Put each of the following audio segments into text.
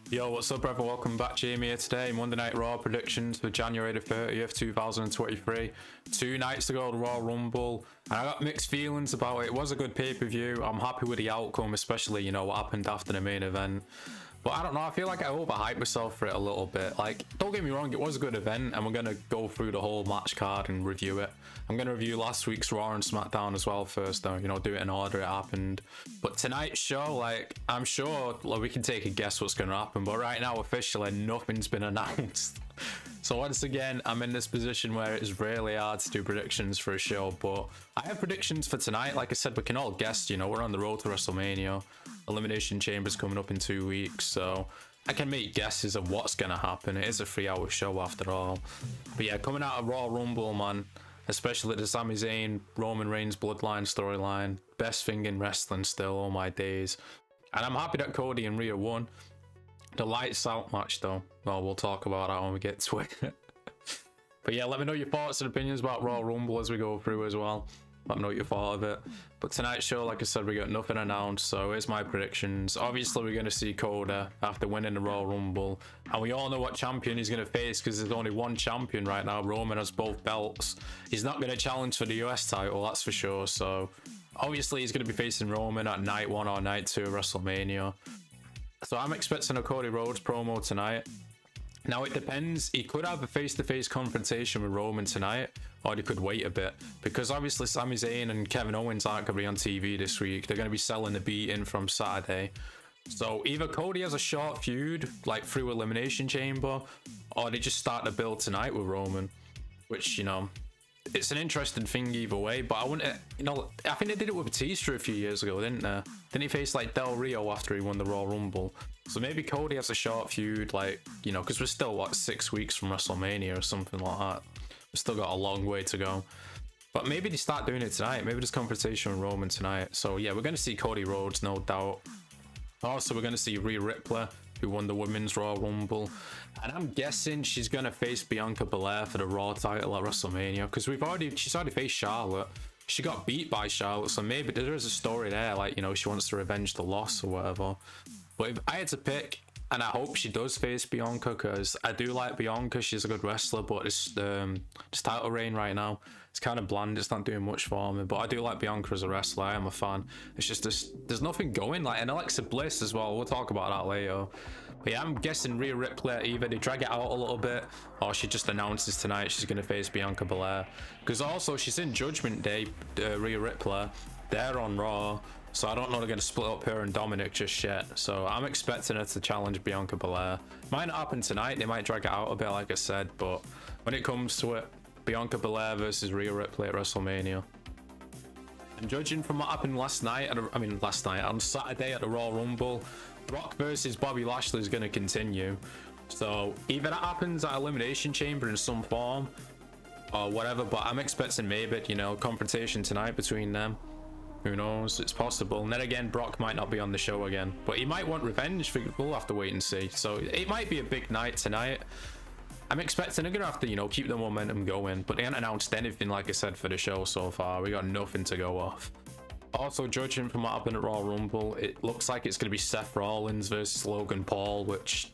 Yo, what's up, everyone? Welcome back. Jamie here today. Monday Night Raw predictions for January the 30th, 2023. 2 nights ago, the Raw Rumble, and I got mixed feelings about it. It was a good pay-per-view. I'm happy with the outcome, especially, you know, what happened after the main event. But I don't know, I feel like I overhyped myself for it a little bit. Like, don't get me wrong, it was a good event, and we're going to go through the whole match card and review it. I'm going to review last week's Raw and SmackDown as well first, though, you know, do it in order it happened. But tonight's show, like, I'm sure we can take a guess what's going to happen, but right now, officially, nothing's been announced. So once again, I'm in this position where it is really hard to do predictions for a show, but I have predictions for tonight. Like I said, we can all guess, you know, we're on the road to WrestleMania. Elimination Chamber's coming up in 2 weeks, so I can make guesses of what's going to happen. It is a 3-hour show after all. But yeah, coming out of Raw Rumble, man, especially the Sami Zayn, Roman Reigns bloodline storyline, best thing in wrestling still, all my days. And I'm happy that Cody and Rhea won. The lights out match though, well, we'll talk about that when we get to it. But yeah, let me know your thoughts and opinions about Raw Rumble as we go through as well. Let me know what you thought of it. But tonight's show, like I said, we got nothing announced, so here's my predictions. Obviously, we're going to see Cody after winning the Raw Rumble. And we all know what champion he's going to face because there's only one champion right now. Roman has both belts. He's not going to challenge for the US title, that's for sure. So obviously, he's going to be facing Roman at night 1 or night 2 of WrestleMania. So I'm expecting a Cody Rhodes promo tonight. Now it depends, he could have a face-to-face confrontation with Roman tonight, or he could wait a bit, because obviously Sami Zayn and Kevin Owens aren't going to be on TV this week. They're going to be selling the beat-in from Saturday. So either Cody has a short feud, like through Elimination Chamber, or they just start the build tonight with Roman, which, you know, it's an interesting thing either way. But I wouldn't, you know, I think they did it with Batista a few years ago, didn't they? Didn't he face like Del Rio after he won the Raw Rumble? So maybe Cody has a short feud, like, you know, because we're still, what, 6 weeks from WrestleMania or something like that. We've still got a long way to go. But maybe they start doing it tonight. Maybe there's confrontation with Roman tonight. So yeah, we're going to see Cody Rhodes, no doubt. Also, we're going to see Rhea Ripley, who won the Women's Raw Rumble. And I'm guessing she's going to face Bianca Belair for the Raw title at WrestleMania. Because she's already faced Charlotte. She got beat by Charlotte, so maybe there is a story there, like, you know, she wants to revenge the loss or whatever. But if I had to pick, and I hope she does face Bianca, because I do like Bianca, she's a good wrestler, but this title reign right now, it's kind of bland, it's not doing much for me. But I do like Bianca as a wrestler, I am a fan. It's just there's nothing going, like, and Alexa Bliss as well, we'll talk about that later. But yeah, I'm guessing Rhea Ripley, either they drag it out a little bit, or she just announces tonight she's going to face Bianca Belair. Because also, she's in Judgment Day, Rhea Ripley, they're on Raw. So I don't know they're going to split up her and Dominic just yet. So I'm expecting her to challenge Bianca Belair. Might not happen tonight. They might drag it out a bit, like I said. But when it comes to it, Bianca Belair versus Rhea Ripley at WrestleMania. And judging from what happened on Saturday at the Raw Rumble, Brock versus Bobby Lashley is going to continue. So either that happens at Elimination Chamber in some form or whatever. But I'm expecting maybe, you know, confrontation tonight between them. Who knows? It's possible. And then again, Brock might not be on the show again. But he might want revenge. We'll have to wait and see. So it might be a big night tonight. I'm expecting they're going to have to, you know, keep the momentum going. But they haven't announced anything, like I said, for the show so far. We got nothing to go off. Also, judging from what happened at Raw Rumble, it looks like it's going to be Seth Rollins versus Logan Paul, which...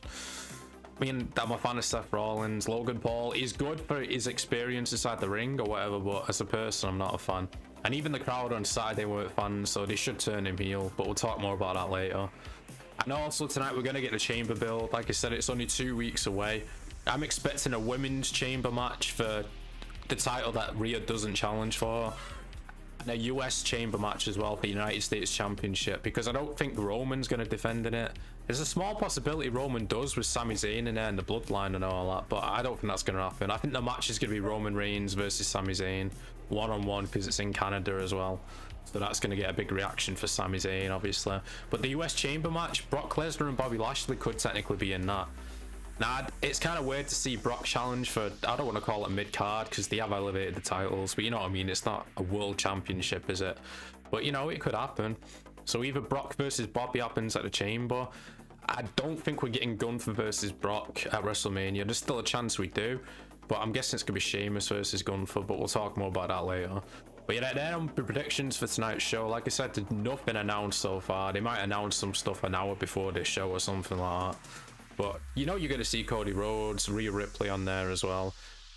I mean, I'm a fan of Seth Rollins. Logan Paul, he's good for his experience inside the ring or whatever, but as a person, I'm not a fan. And even the crowd on Saturday weren't fans, so they should turn him heel, but we'll talk more about that later. And also tonight we're going to get the chamber build. Like I said, it's only 2 weeks away. I'm expecting a women's chamber match for the title that Rhea doesn't challenge for. And a US chamber match as well for the United States Championship, because I don't think Roman's going to defend in it. There's a small possibility Roman does with Sami Zayn in there and the bloodline and all that, but I don't think that's going to happen. I think the match is going to be Roman Reigns versus Sami Zayn, one-on-one, because it's in Canada as well. So that's going to get a big reaction for Sami Zayn, obviously. But the US chamber match, Brock Lesnar and Bobby Lashley could technically be in that. Now, it's kind of weird to see Brock challenge for, I don't want to call it mid-card, because they have elevated the titles, but you know what I mean, it's not a world championship, is it? But, you know, it could happen. So either Brock versus Bobby happens at the Chamber. I don't think we're getting Gunther versus Brock at WrestleMania. There's still a chance we do, but I'm guessing it's going to be Sheamus versus Gunther, but we'll talk more about that later. But yeah, there are the predictions for tonight's show. Like I said, there's nothing announced so far. They might announce some stuff an hour before this show or something like that. But you know you're going to see Cody Rhodes, Rhea Ripley on there as well.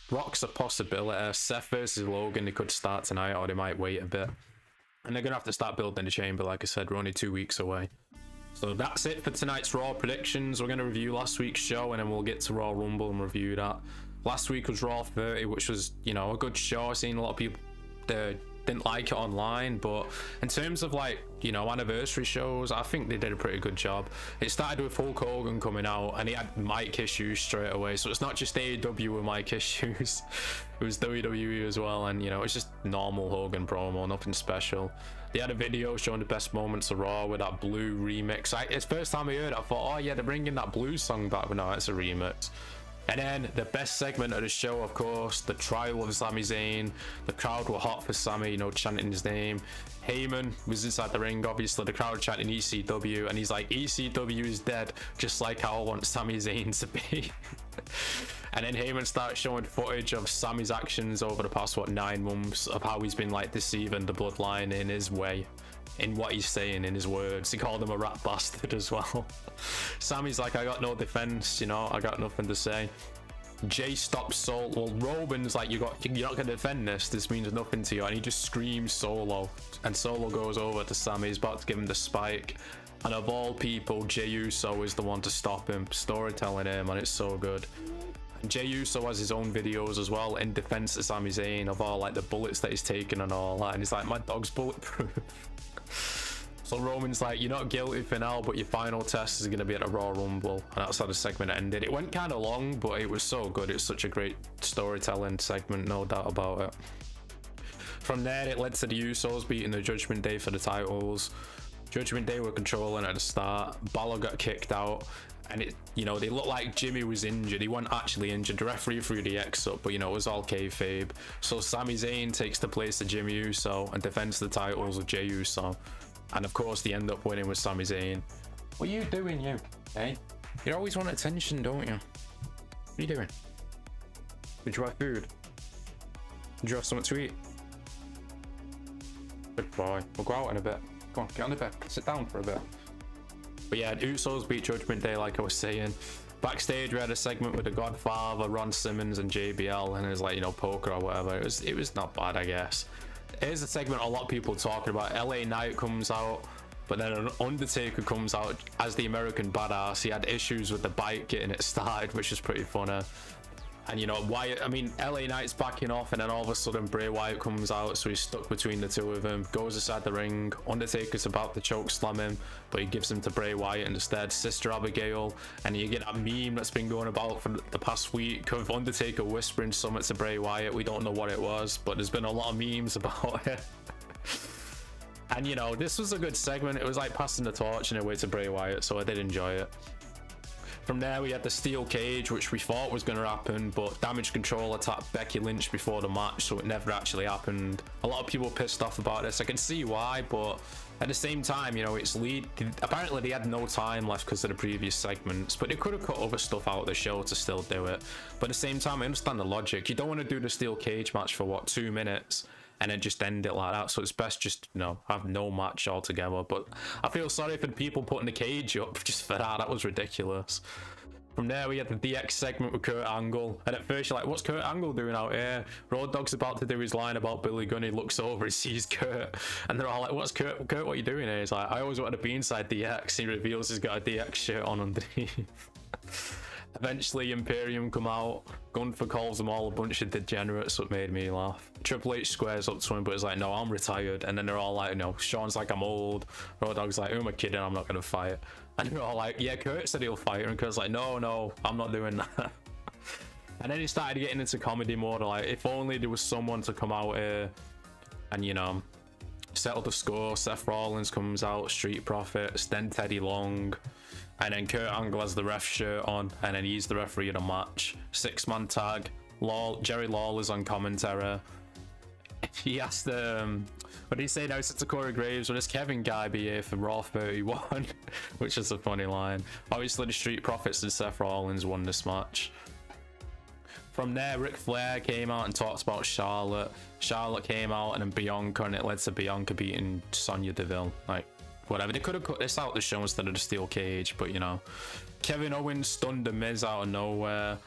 Brock's a possibility. Seth versus Logan, they could start tonight, or they might wait a bit. And they're going to have to start building the chamber, like I said, we're only 2 weeks away. So that's it for tonight's Raw predictions. We're going to review last week's show, and then we'll get to Raw Rumble and review that. Last week was Raw 30, which was, you know, a good show. I've seen a lot of people didn't like it online, but in terms of, like, you know, anniversary shows, I think they did a pretty good job. It started with Hulk Hogan coming out, and he had mic issues straight away, so it's not just AEW with mic issues, it was WWE as well. And you know, it's just normal Hogan promo, nothing special. They had a video showing the best moments of Raw with that Blue remix. It's the first time I heard it, I thought, oh yeah, they're bringing that Blue song back, but no, it's a remix. And then the best segment of the show, of course, the trial of Sami Zayn. The crowd were hot for Sami, you know, chanting his name. Heyman was inside the ring, obviously, the crowd chanting ECW, and he's like, ECW is dead, just like how I want Sami Zayn to be. And then Heyman starts showing footage of Sami's actions over the past, 9 months, of how he's been, like, deceiving the bloodline in his way, in what he's saying, in his words. He called him a rat bastard as well. Sami's like, I got no defense, you know, I got nothing to say. Jay stops Solo. Well, Roman's like, you're not gonna defend this means nothing to you, and he just screams Solo, and Solo goes over to Sami. He's about to give him the spike, and of all people, Jey Uso is the one to stop him. Storytelling him, and it's so good. And Jey Uso has his own videos as well in defense of Sami Zayn, of all, like, the bullets that he's taken and all that, and he's like, my dog's bulletproof. So Roman's like, you're not guilty for now, but your final test is going to be at a Raw Rumble. And that's how the segment ended. It went kind of long, but it was so good. It's such a great storytelling segment, no doubt about it. From there, it led to the Usos beating the Judgment Day for the titles. Judgment Day were controlling at the start. Balor got kicked out. And it, you know, they looked like Jimmy was injured. He wasn't actually injured. The referee threw the X up, but you know, it was all kayfabe. So Sami Zayn takes the place of Jimmy Uso and defends the titles with Jey Uso. And of course, they end up winning with Sami Zayn. What are you doing, you? Hey? You always want attention, don't you? What are you doing? Did you have food? Did you have something to eat? Good boy. We'll go out in a bit. Come on, get on the bed. Sit down for a bit. But yeah, Usos beat Judgment Day, like I was saying. Backstage, we had a segment with the Godfather, Ron Simmons, and JBL, and it was like, you know, poker or whatever. It was not bad, I guess. Here's a segment a lot of people talking about. LA Knight comes out, but then Undertaker comes out as the American Badass. He had issues with the bike getting it started, which is pretty funny. And you know, Wyatt, I mean, LA Knight's backing off, and then all of a sudden Bray Wyatt comes out, so he's stuck between the two of them, goes inside the ring. Undertaker's about to choke slam him, but he gives him to Bray Wyatt instead. Sister Abigail, and you get that meme that's been going about for the past week of Undertaker whispering something to Bray Wyatt. We don't know what it was, but there's been a lot of memes about it. And you know, this was a good segment. It was like passing the torch in a way to Bray Wyatt, so I did enjoy it. From there, we had the steel cage, which we thought was going to happen, but Damage Control attacked Becky Lynch before the match, so it never actually happened. A lot of people pissed off about this. I can see why, but at the same time, you know, it's lead. Apparently, they had no time left because of the previous segments, but they could have cut other stuff out of the show to still do it. But at the same time, I understand the logic. You don't want to do the steel cage match for, what, 2 minutes? And then just end it like that. So it's best just, you know, have no match altogether. But I feel sorry for the people putting the cage up just for that. That was ridiculous. From there, we had the DX segment with Kurt Angle. And at first, you're like, what's Kurt Angle doing out here? Road Dogg's about to do his line about Billy Gunn. He looks over, he sees Kurt. And they're all like, what's Kurt? Kurt, what are you doing here? He's like, I always wanted to be inside DX. He reveals he's got a DX shirt on underneath. Eventually, Imperium come out. Gunther calls them all a bunch of degenerates, so it made me laugh. Triple H squares up to him, but he's like, no, I'm retired. And then they're all like, no, Sean's like, I'm old. Road Dogg's like, who am I kidding? I'm not going to fight. And they're all like, yeah, Kurt said he'll fight her. And Kurt's like, no, I'm not doing that. And then he started getting into comedy mode. Like, if only there was someone to come out here and, you know, settle the score. Seth Rollins comes out, Street Profits, then Teddy Long. And then Kurt Angle has the ref shirt on, and then he's the referee of the match. 6-man tag. Jerry Lawler's on commentary. He asked, what did he say now? It's to Corey Graves. Will this Kevin guy be here for Raw 31? Which is a funny line. Obviously, the Street Profits and Seth Rollins won this match. From there, Ric Flair came out and talked about Charlotte. Charlotte came out, and then Bianca, and it led to Bianca beating Sonya Deville. Like, whatever. They could have cut this out the show instead of the steel cage, but you know. Kevin Owens stunned the Miz out of nowhere.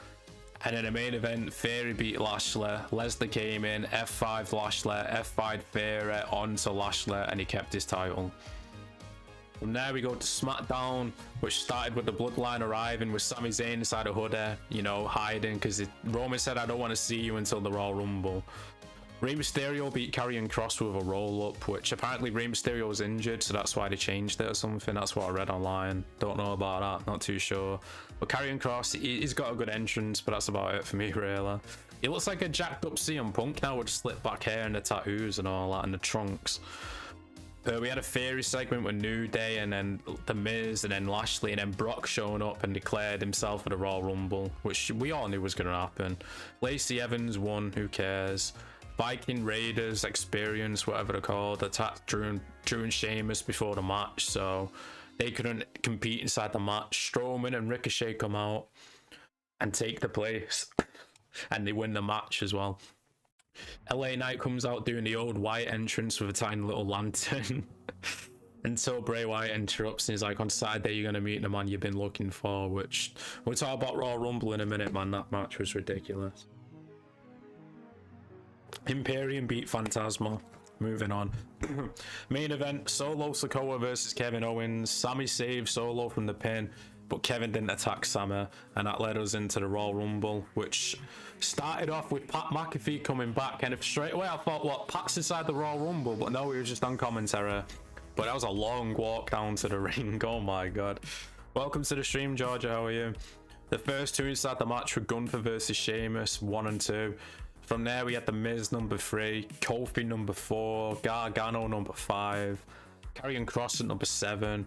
And in the main event, Theory beat Lashley. Lesnar came in, F5 Lashley, F5 Theory onto Lashley, and he kept his title. From there we go to SmackDown, which started with the Bloodline arriving with Sami Zayn inside a hoodie, you know, hiding, because Roman said, I don't want to see you until the Royal Rumble. Rey Mysterio beat Karrion Kross with a roll-up, which apparently Rey Mysterio was injured, so that's why they changed it or something. That's what I read online. Don't know about that, not too sure. But Karrion Kross, he's got a good entrance, but that's about it for me, really. He looks like a jacked up CM Punk now with slick back hair and the tattoos and all that, and the trunks. We had a Theory segment with New Day and then The Miz and then Lashley and then Brock showing up and declared himself for the Royal Rumble, which we all knew was going to happen. Lacey Evans won, who cares? Viking Raiders Experience, whatever they're called, attacked Drew and Sheamus before the match, so they couldn't compete inside the match. Strowman and Ricochet come out and take the place, and they win the match as well. LA Knight comes out doing the old Wyatt entrance with a tiny little lantern until Bray Wyatt interrupts and he's like, on Saturday you're going to meet the man you've been looking for, which we'll talk about Royal Rumble in a minute, man. That match was ridiculous. Imperium beat Phantasma. Moving on. Main event, Solo Sikoa versus Kevin Owens. Sami saved Solo from the pin, but Kevin didn't attack Sami, and that led us into the Royal Rumble, which started off with Pat McAfee coming back, and if straight away I thought, what, Pat's inside the Royal Rumble? But no, he was just on commentary. But that was a long walk down to the ring. Oh my god. Welcome to the stream, Georgia. How are you? The first two inside the match were Gunther versus Sheamus, 1 and 2. From there we had The Miz number 3, Kofi number 4, Gargano number 5, Karrion Kross at number 7,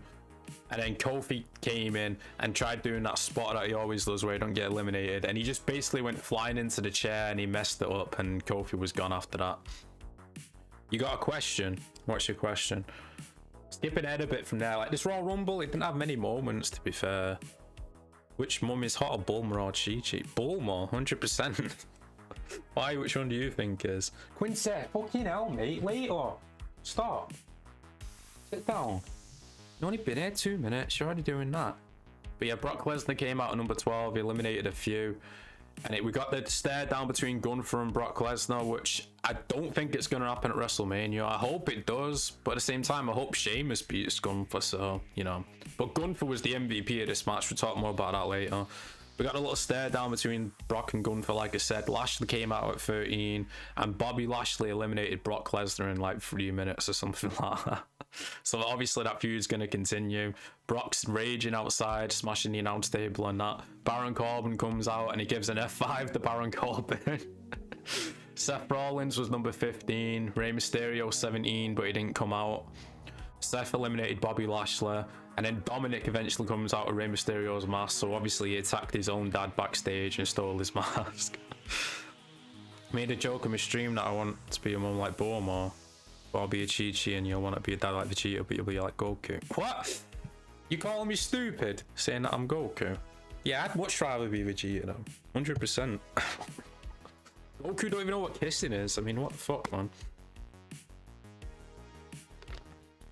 and then Kofi came in and tried doing that spot that he always does where he don't get eliminated, and he just basically went flying into the chair and he messed it up, and Kofi was gone after that. You got a question? What's your question? Skipping ahead a bit from there, like this Royal Rumble, it didn't have many moments, to be fair. Which mum is hotter, Bulmer or Chi-Chi? Bulmer, 100%. Why? Which one do you think is? Quincy, fucking hell, mate. Later. Stop. Sit down. You've only been here 2 minutes. You're already doing that. But yeah, Brock Lesnar came out at number 12. He eliminated a few. And we got the stare down between Gunther and Brock Lesnar, which I don't think it's going to happen at WrestleMania. I hope it does. But at the same time, I hope Sheamus beats Gunther. So, you know. But Gunther was the MVP of this match. We'll talk more about that later. We got a little stare down between Brock and Gunther, like I said. Lashley came out at 13, and Bobby Lashley eliminated Brock Lesnar in like 3 minutes or something like that. So obviously that feud's going to continue. Brock's raging outside, smashing the announce table and that. Baron Corbin comes out and he gives an F5 to Baron Corbin. Seth Rollins was number 15, Rey Mysterio 17, but he didn't come out. Seth eliminated Bobby Lashley, and then Dominic eventually comes out of Rey Mysterio's mask, so obviously he attacked his own dad backstage and stole his mask. Made a joke on my stream that I want to be a mum like Bulma, but I'll be a Chi-Chi and you'll want to be a dad like Vegeta, but you'll be like Goku. What? You calling me stupid? Saying that I'm Goku? Yeah, I'd much rather be Vegeta though. 100%. Goku don't even know what kissing is. I mean, what the fuck, man?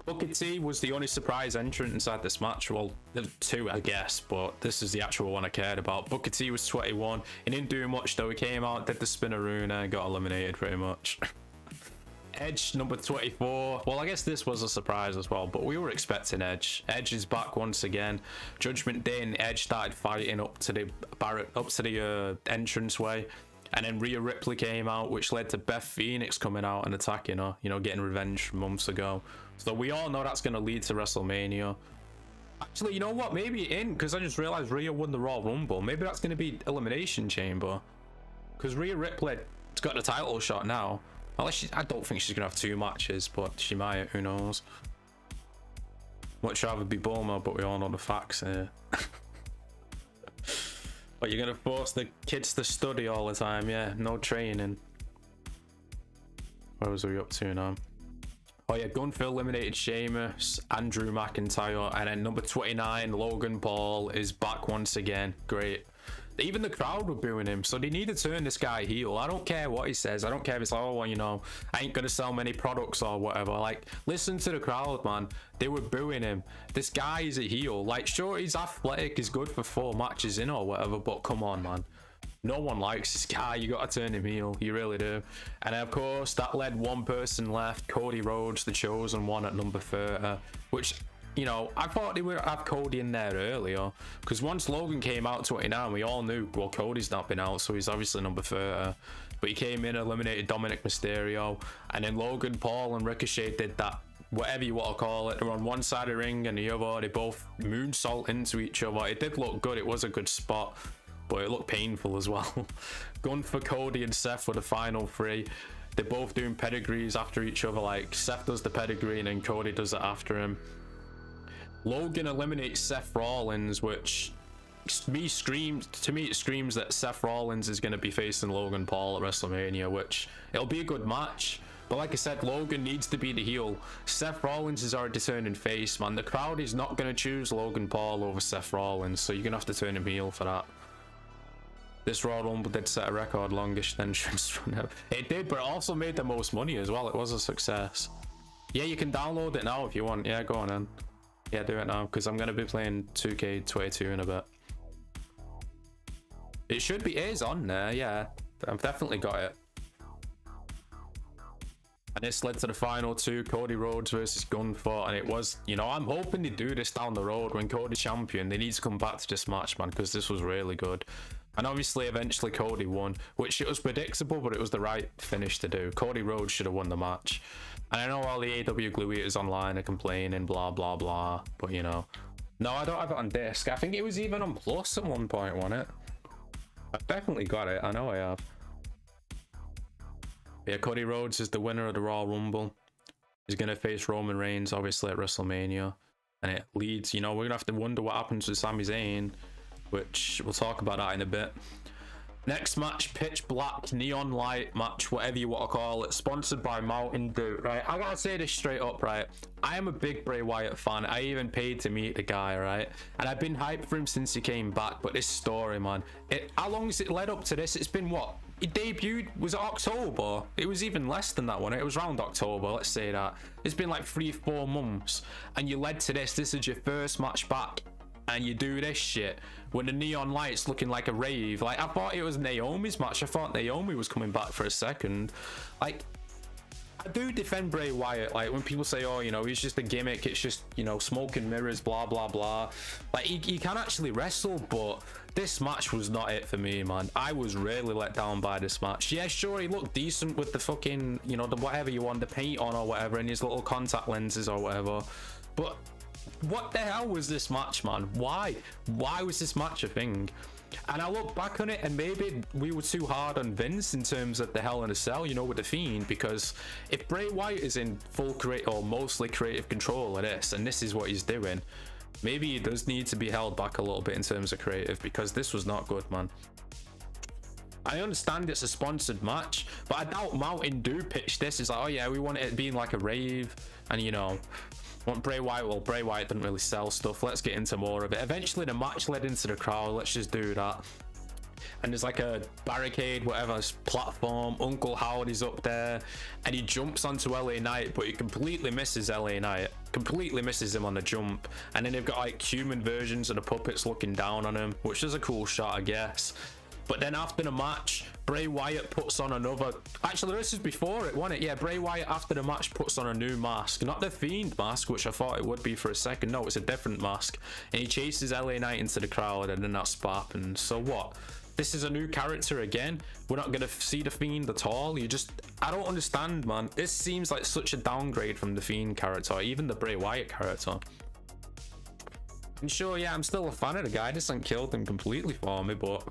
Booker T was the only surprise entrant inside this match. Well, there were 2, I guess, but this is the actual one I cared about. Booker T was 21. He didn't do much, though. He came out, did the Spinaruna, got eliminated pretty much. Edge, number 24. Well, I guess this was a surprise as well, but we were expecting Edge. Edge is back once again. Judgment Day and Edge started fighting up to the entranceway. And then Rhea Ripley came out, which led to Beth Phoenix coming out and attacking her, you know, getting revenge from months ago. So we all know that's going to lead to WrestleMania. Actually, you know what? Maybe it ain't, because I just realized Rhea won the Royal Rumble. Maybe that's going to be Elimination Chamber. Because Rhea Ripley's got the title shot now. Unless I don't think she's going to have 2 matches, but she might. Who knows? Much rather be Bulma, but we all know the facts here. But you're going to force the kids to study all the time, yeah. No training. What was we up to now? Oh yeah, Gunther eliminated Sheamus, and Drew McIntyre, and then number 29, Logan Paul, is back once again. Great. Even the crowd were booing him, so they need to turn this guy heel. I don't care what he says. I don't care if it's like, oh, well, you know, I ain't gonna sell many products or whatever. Like, listen to the crowd, man. They were booing him. This guy is a heel. Like, sure, he's athletic, he's good for 4 matches in or whatever, but come on, man. No one likes this guy. You gotta turn him heel. You really do. And of course, that led one person left, Cody Rhodes, the chosen one at number 30, which, you know, I thought they would have Cody in there earlier, because once Logan came out 29, we all knew, well, Cody's not been out, so he's obviously number 30. But he came in, eliminated Dominic Mysterio, and then Logan Paul and Ricochet did that, whatever you want to call it. They're on one side of the ring and the other. They both moonsault into each other. It did look good. It was a good spot, but it looked painful as well. Going for Cody and Seth for the final 3. They're both doing pedigrees after each other. Like, Seth does the pedigree and then Cody does it after him. Logan eliminates Seth Rollins, which to me it screams that Seth Rollins is going to be facing Logan Paul at WrestleMania, which it'll be a good match. But like I said, Logan needs to be the heel. Seth Rollins is already turning face, man. The crowd is not going to choose Logan Paul over Seth Rollins, so you're going to have to turn him heel for that. This Royal Rumble did set a record longest entrance run ever. It did, but it also made the most money as well. It was a success. Yeah, you can download it now if you want. Yeah, go on then. Yeah, do it now, because I'm going to be playing 2K22 in a bit. It should be, it is on there, yeah. I've definitely got it. And this led to the final 2, Cody Rhodes versus Gunfort, and it was, you know, I'm hoping they do this down the road when Cody's champion. They need to come back to this match, man, because this was really good. And obviously, eventually Cody won, which it was predictable, but it was the right finish to do. Cody Rhodes should have won the match. And I know all the AW Glue Eaters online are complaining, blah, blah, blah, but you know. No, I don't have it on disc. I think it was even on Plus at one point, wasn't it? I've definitely got it. I know I have. Yeah, Cody Rhodes is the winner of the Raw Rumble. He's going to face Roman Reigns, obviously, at WrestleMania. And it leads, you know, we're going to have to wonder what happens with Sami Zayn, which we'll talk about that in a bit. Next match, pitch black neon light match, whatever you want to call it, sponsored by Mountain Dew. Right, I gotta say this straight up, right? I am a big Bray Wyatt fan. I even paid to meet the guy, right? And I've been hyped for him since he came back. But this story, man, how long has it led up to this? It's been what? It debuted, was it October? It was even less than that one. It was around October, let's say that. It's been like 3-4 months, and you led to this. This is your first match back, and you do this shit when the neon lights looking like a rave. Like, I thought it was Naomi's match. I thought Naomi was coming back for a second. Like, I do defend Bray Wyatt. Like, when people say, oh, you know, he's just a gimmick, it's just, you know, smoke and mirrors, blah, blah, blah. Like, he can actually wrestle, but this match was not it for me, man. I was really let down by this match. Yeah, sure, he looked decent with the fucking, you know, the whatever you want, the paint on or whatever, and his little contact lenses or whatever. But what the hell was this match, man? Why was this match a thing? And I look back on it, and maybe we were too hard on Vince in terms of the Hell in a Cell, you know, with the Fiend, because if Bray Wyatt is in full creative or mostly creative control of this, and this is what he's doing, maybe he does need to be held back a little bit in terms of creative, because this was not good, man. I understand it's a sponsored match, but I doubt Mountain Dew pitched this. It's like, oh yeah, we want it being like a rave, and you know, want Bray Wyatt. Well, Bray Wyatt didn't really sell stuff. Let's get into more of it. Eventually, the match led into the crowd. Let's just do that. And there's like a barricade, whatever, platform. Uncle Howdy's up there, and he jumps onto LA Knight, but he completely misses LA Knight. Completely misses him on the jump. And then they've got like human versions of the puppets looking down on him, which is a cool shot, I guess. But then after the match, Bray Wyatt puts on another... Actually, this is before it, wasn't it? Yeah, Bray Wyatt after the match puts on a new mask. Not the Fiend mask, which I thought it would be for a second. No, it's a different mask. And he chases LA Knight into the crowd, and then that's spot happens. So what? This is a new character again? We're not going to see the Fiend at all? You just... I don't understand, man. This seems like such a downgrade from the Fiend character, even the Bray Wyatt character. And sure, yeah, I'm still a fan of the guy. This hasn't killed him completely for me, but...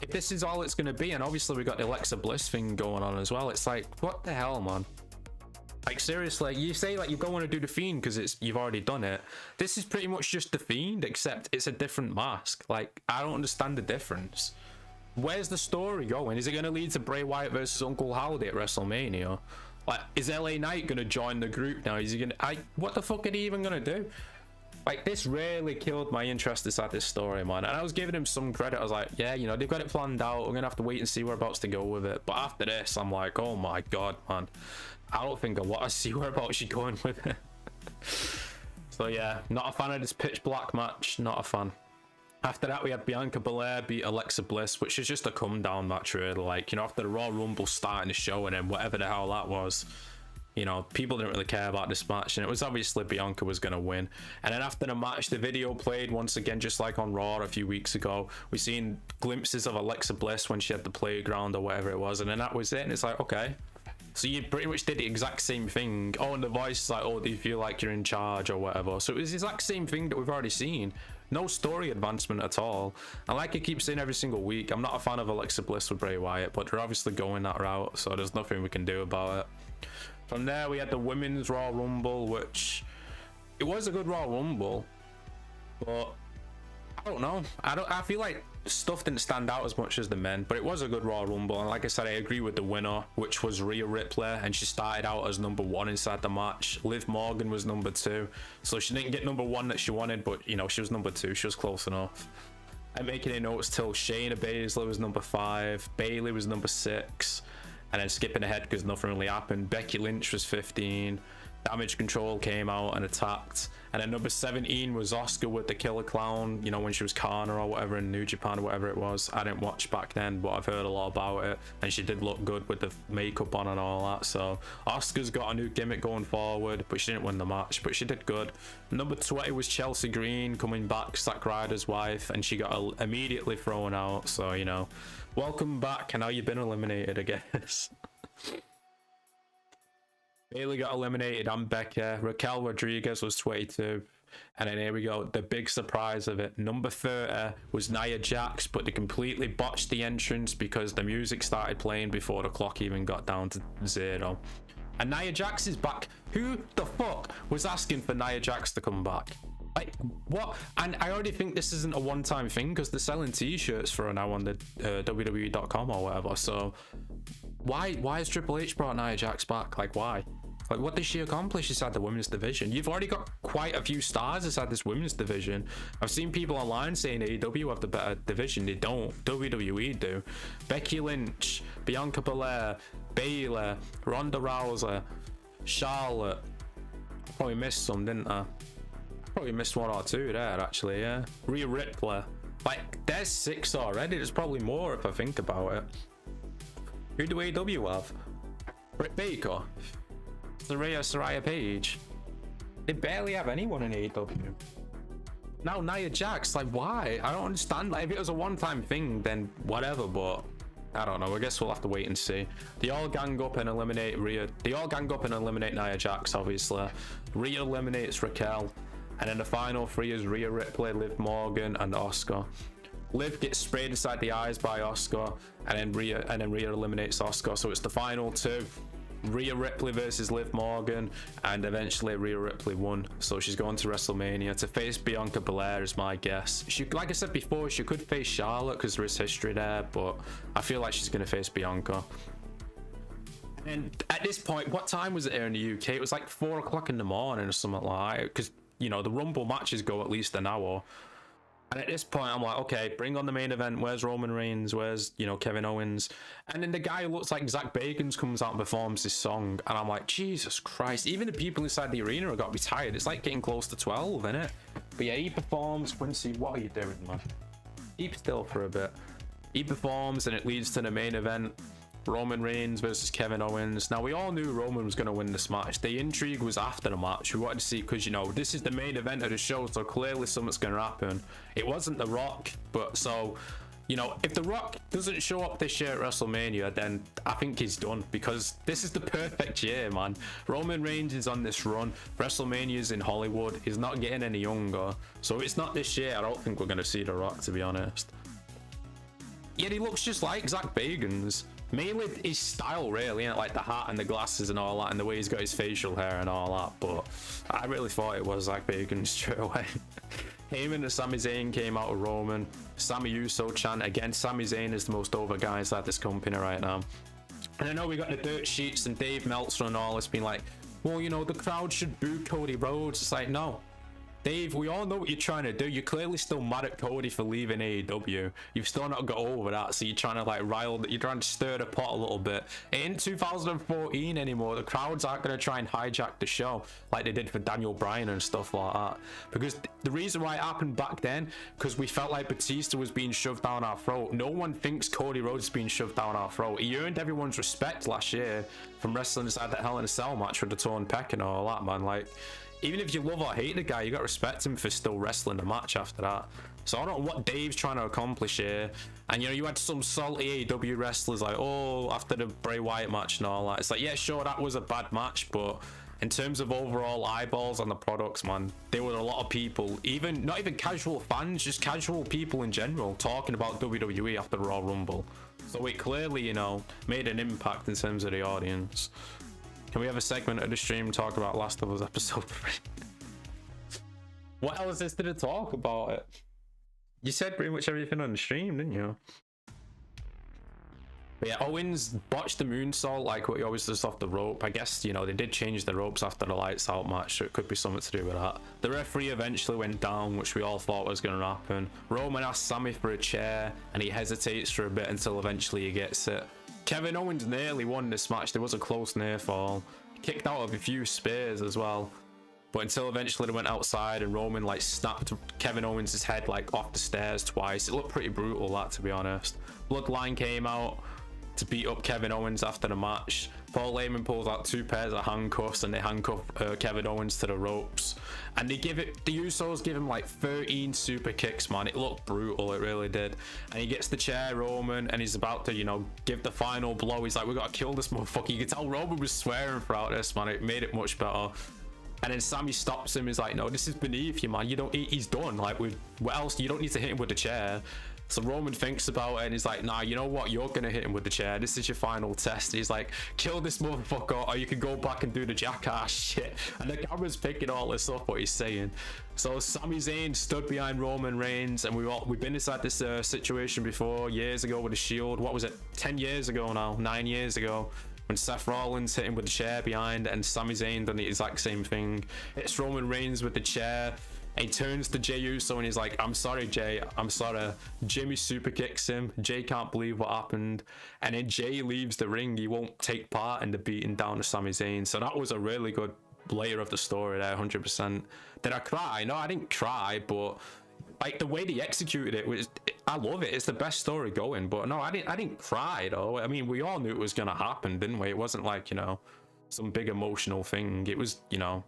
if this is all it's going to be, and obviously we got the Alexa Bliss thing going on as well, it's like, what the hell, man? Like, seriously, you say like you don't want to do the Fiend because you've already done it. This is pretty much just the Fiend, except it's a different mask. Like, I don't understand the difference. Where's the story going? Is it going to lead to Bray Wyatt versus Uncle Howdy at WrestleMania? Like, is LA Knight going to join the group now? Is he going to... what the fuck are they even going to do? Like, this really killed my interest inside this story, man. And I was giving him some credit. I was like, yeah, you know, they've got it planned out. We're gonna have to wait and see whereabouts to go with it. But after this, I'm like, oh my god, man, I don't think I want to see whereabouts you're going with it. So yeah, not a fan of this pitch black match. Not a fan. After that, we had Bianca Belair beat Alexa Bliss, which is just a come down match, really. Like, you know, after the Raw Rumble starting the show and then whatever the hell that was, you know, people didn't really care about this match, and it was obviously Bianca was going to win. And then after the match, the video played once again, just like on Raw a few weeks ago. We seen glimpses of Alexa Bliss when she had the playground or whatever it was, and then that was it. And it's like, okay, so you pretty much did the exact same thing. Oh, and the voice is like, oh, do you feel like you're in charge or whatever? So it was the exact same thing that we've already seen. No story advancement at all. And like I keep saying every single week, I'm not a fan of Alexa Bliss with Bray Wyatt, but they're obviously going that route, so there's nothing we can do about it. From there, we had the Women's Raw Rumble, which it was a good Raw Rumble, but I don't know. I feel like stuff didn't stand out as much as the men, but it was a good Raw Rumble. And like I said, I agree with the winner, which was Rhea Ripley, and she started out as number 1 inside the match. Liv Morgan was number 2, so she didn't get number 1 that she wanted, but you know, she was number 2. She was close enough. I'm making a notes till Shayna Baszler was number 5, Bayley was number 6. And then skipping ahead because nothing really happened, Becky Lynch was 15. Damage Control came out and attacked. And then number 17 was Asuka with the Killer Clown, you know, when she was Kana or whatever in New Japan or whatever it was. I didn't watch back then, but I've heard a lot about it. And she did look good with the makeup on and all that. So Asuka's got a new gimmick going forward, but she didn't win the match, but she did good. Number 20 was Chelsea Green coming back, Zack Ryder's wife, and she got immediately thrown out. So, you know, welcome back, and now you've been eliminated, I guess. Bayley got eliminated and Becca. Raquel Rodriguez was 22. And then here we go, the big surprise of it. Number 30 was Nia Jax, but they completely botched the entrance because the music started playing before the clock even got down to 0. And Nia Jax is back. Who the fuck was asking for Nia Jax to come back? Like, what? And I already think this isn't a one-time thing because they're selling t-shirts for her now on the WWE.com or whatever. So why has Triple H brought Nia Jax back? Like, why? Like, what did she accomplish inside the women's division? You've already got quite a few stars inside this women's division. I've seen people online saying AEW have the better division. They don't. WWE do. Becky Lynch, Bianca Belair, Bayley, Ronda Rousey, Charlotte. Probably missed some, didn't I? Probably missed 1 or 2 there, actually, yeah. Rhea Ripley. Like, there's 6 already. There's probably more if I think about it. Who do AEW have? Britt Baker. Saraya Page. They barely have anyone in AEW. Now Nia Jax, like, why? I don't understand. Like, if it was a one-time thing, then whatever, but I don't know. I guess we'll have to wait and see. They all gang up and eliminate Rhea. They all gang up and eliminate Nia Jax, obviously. Rhea eliminates Raquel. And then the final 3 is Rhea Ripley, Liv Morgan, and Asuka. Liv gets sprayed inside the eyes by Asuka, and then Rhea eliminates Asuka. So it's the final 2. Rhea Ripley versus Liv Morgan, and eventually Rhea Ripley won, so she's going to WrestleMania to face Bianca Belair is my guess. She, like I said before, she could face Charlotte because there is history there, but I feel like she's going to face Bianca. And at this point, what time was it here in the UK? It was like 4 o'clock in the morning or something like that, because, you know, the Rumble matches go at least an hour. And at this point, I'm like, okay, bring on the main event. Where's Roman Reigns? Where's, you know, Kevin Owens? And then the guy who looks like Zach Bagans comes out and performs this song. And I'm like, Jesus Christ. Even the people inside the arena have got to be tired. It's like getting close to 12, isn't it? But yeah, he performs. Quincy, what are you doing, man? Keep still for a bit. He performs and it leads to the main event. Roman Reigns versus Kevin Owens. Now, we all knew Roman was going to win this match. The intrigue was after the match. We wanted to see, because, you know, this is the main event of the show, so clearly something's going to happen. It wasn't The Rock, but so, you know, if The Rock doesn't show up this year at WrestleMania, then I think he's done, because this is the perfect year, man. Roman Reigns is on this run. WrestleMania's in Hollywood. He's not getting any younger. So if it's not this year, I don't think we're going to see The Rock, to be honest. Yet he looks just like Zach Bagans. Mainly his style, really, like the hat and the glasses and all that, and the way he's got his facial hair and all that. But I really thought it was Zach Bagans straight away. Heyman and Sami Zayn came out of Roman. Sami Uso chant again. Sami Zayn is the most over guy inside this company right now. And I know we got the dirt sheets and Dave Meltzer and all this being like, well, you know, the crowd should boo Cody Rhodes. It's like, no. Dave, we all know what you're trying to do. You're clearly still mad at Cody for leaving AEW. You've still not got over that, so you're trying to like you're trying to stir the pot a little bit. It ain't 2014 anymore. The crowds aren't going to try and hijack the show like they did for Daniel Bryan and stuff like that. Because the reason why it happened back then, because we felt like Batista was being shoved down our throat. No one thinks Cody Rhodes is being shoved down our throat. He earned everyone's respect last year from wrestling inside that Hell in a Cell match with the torn pec and all that, man. Like, even if you love or hate the guy, you got to respect him for still wrestling the match after that. So I don't know what Dave's trying to accomplish here. And you know, you had some salty AEW wrestlers like, oh, after the Bray Wyatt match and all that. It's like, yeah, sure, that was a bad match, but in terms of overall eyeballs on the products, man, there were a lot of people, even not even casual fans, just casual people in general, talking about WWE after the Raw Rumble. So it clearly, you know, made an impact in terms of the audience. Can we have a segment of the stream talk about Last of Us episode 3? What else is there to talk about it? You said pretty much everything on the stream, didn't you? But yeah, Owens botched the moonsault like what he always does off the rope. I guess, you know, they did change the ropes after the lights out match, so it could be something to do with that. The referee eventually went down, which we all thought was going to happen. Roman asked Sami for a chair, and he hesitates for a bit until eventually he gets it. Kevin Owens nearly won this match. There was a close near fall. Kicked out of a few spears as well. But until eventually they went outside and Roman like snapped Kevin Owens' head like off the stairs twice. It looked pretty brutal, that, to be honest. Bloodline came out to beat up Kevin Owens after the match. Paul Heyman pulls out 2 pairs of handcuffs and they handcuff Kevin Owens to the ropes. And they give it, the Usos give him like 13 super kicks, man. It looked brutal, it really did. And he gets the chair, Roman, and he's about to, you know, give the final blow. He's like, we gotta kill this motherfucker. You can tell Roman was swearing throughout this, man. It made it much better. And then Sami stops him. He's like, no, this is beneath you, man. You don't, he's done. Like, what else? You don't need to hit him with the chair. So Roman thinks about it and he's like, nah, you know what? You're gonna hit him with the chair. This is your final test. He's like, kill this motherfucker or you can go back and do the jackass shit. And the camera's picking all this up, what he's saying. So Sami Zayn stood behind Roman Reigns, and we've been inside this situation before, years ago with the Shield. What was it? 10 years ago now, 9 years ago, when Seth Rollins hit him with the chair behind, and Sami Zayn done the exact same thing. It's Roman Reigns with the chair. He turns to Jey Uso and he's like, I'm sorry, Jey, I'm sorry. Jimmy super kicks him. Jey can't believe what happened. And then Jey leaves the ring. He won't take part in the beating down of Sami Zayn. So that was a really good layer of the story there, 100%. Did I cry? No, I didn't cry, but like the way they executed it was, I love it. It's the best story going. But no, I didn't cry though. I mean, we all knew it was gonna happen, didn't we? It wasn't like, you know, some big emotional thing. It was, you know,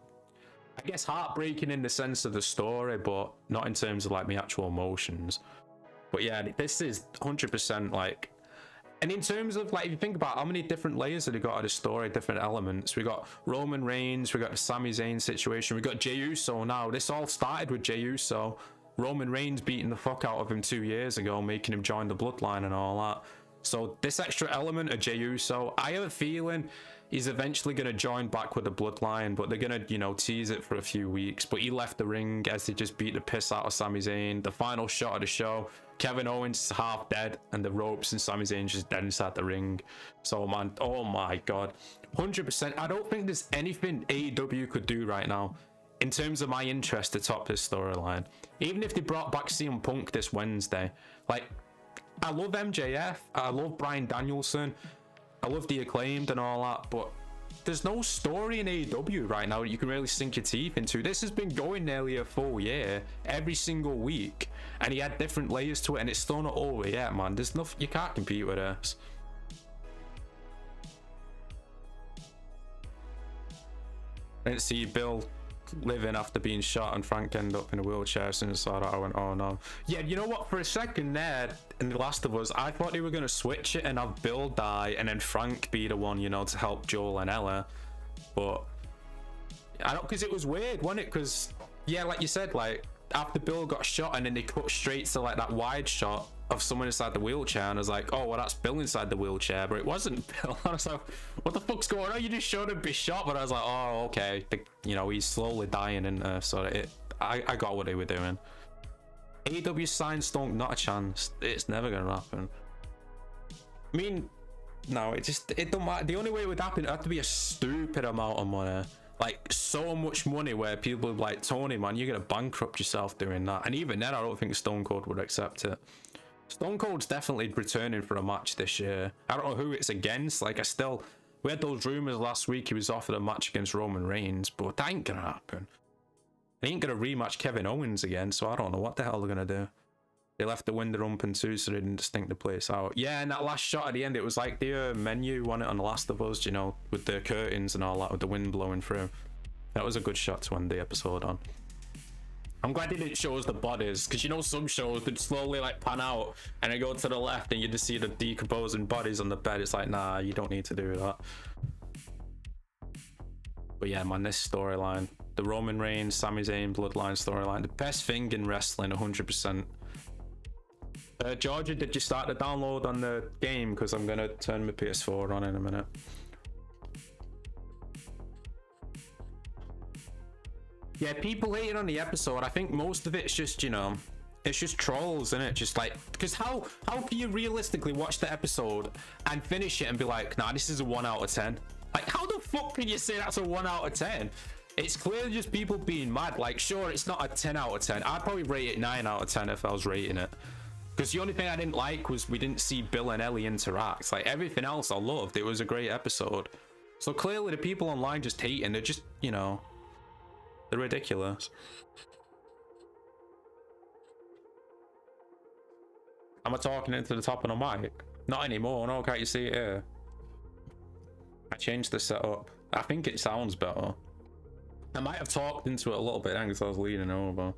I guess heartbreaking in the sense of the story, but not in terms of like my actual emotions. But yeah, this is 100% like, and in terms of like, if you think about how many different layers that they got of the story, different elements, we got Roman Reigns, we got the Sami Zayn situation, we got Jey Uso now. This all started with Jey Uso, Roman Reigns beating the fuck out of him 2 years ago, making him join the Bloodline and all that. So this extra element of Jey Uso, I have a feeling he's eventually going to join back with the Bloodline, but they're going to, you know, tease it for a few weeks. But he left the ring as they just beat the piss out of Sami Zayn. The final shot of the show, Kevin Owens is half dead and the ropes, and Sami Zayn just dead inside the ring. So man, oh my god, 100%. I don't think there's anything AEW could do right now in terms of my interest to top this storyline. Even if they brought back CM Punk this Wednesday, like, I love MJF, I love Bryan Danielson, I love the Acclaimed and all that, but there's no story in AEW right now that you can really sink your teeth into. This has been going nearly a full year, every single week, and he had different layers to it, and it's still not over yet, man. There's nothing, you can't compete with this. I didn't see Bill living after being shot and Frank ended up in a wheelchair. As soon as I saw that, I went, oh no. Yeah, you know what, for a second there in The Last of Us, I thought they were going to switch it and have Bill die and then Frank be the one, you know, to help Joel and Ella. But I don't, because it was weird, wasn't it? Because yeah, like you said, like after Bill got shot and then they cut straight to like that wide shot of someone inside the wheelchair, and I was like, oh well, that's Bill inside the wheelchair, but it wasn't Bill. I was like, what the fuck's going on? You just showed him be shot. But I was like, oh okay, you know, he's slowly dying in there. So I got what they were doing. AEW signed Stunk, not a chance. It's never gonna happen. I mean, no, it don't matter. The only way it would happen, it had to be a stupid amount of money. like so much money where people are like, Tony, man, you're gonna bankrupt yourself doing that. And even then, I don't think Stone Cold would accept it. Stone Cold's definitely returning for a match this year. I don't know who it's against. Like, we had those rumors last week he was offered a match against Roman Reigns, but that ain't gonna happen. They ain't gonna rematch Kevin Owens again, so I don't know what the hell they're gonna do. They left the window open too, so they didn't stink the place out. Yeah, and that last shot at the end, it was like the menu on it on The Last of Us, you know, with the curtains and all that, with the wind blowing through. That was a good shot to end the episode on. I'm glad they didn't show us the bodies, because you know some shows would slowly like pan out and they go to the left and you just see the decomposing bodies on the bed. It's like, nah, you don't need to do that. But yeah, man, this storyline, the Roman Reigns, Sami Zayn bloodline storyline, the best thing in wrestling, 100%. Georgia, did you start the download on the game? Because I'm going to turn my PS4 on in a minute. Yeah, people hating on the episode. I think most of it's just, you know, it's just trolls, isn't it? Just like, because how can you realistically watch the episode and finish it and be like, nah, this is a 1 out of 10? Like, how the fuck can you say that's a 1 out of 10? It's clearly just people being mad. Like, sure, it's not a 10 out of 10. I'd probably rate it 9 out of 10 if I was rating it. Because the only thing I didn't like was we didn't see Bill and Ellie interact. Like, everything else I loved. It was a great episode. So clearly the people online just hating. They're just, you know, they're ridiculous. Am I talking into the top of the mic? Not anymore. No, can't you see it here? I changed the setup. I think it sounds better. I might have talked into it a little bit because I was leaning over.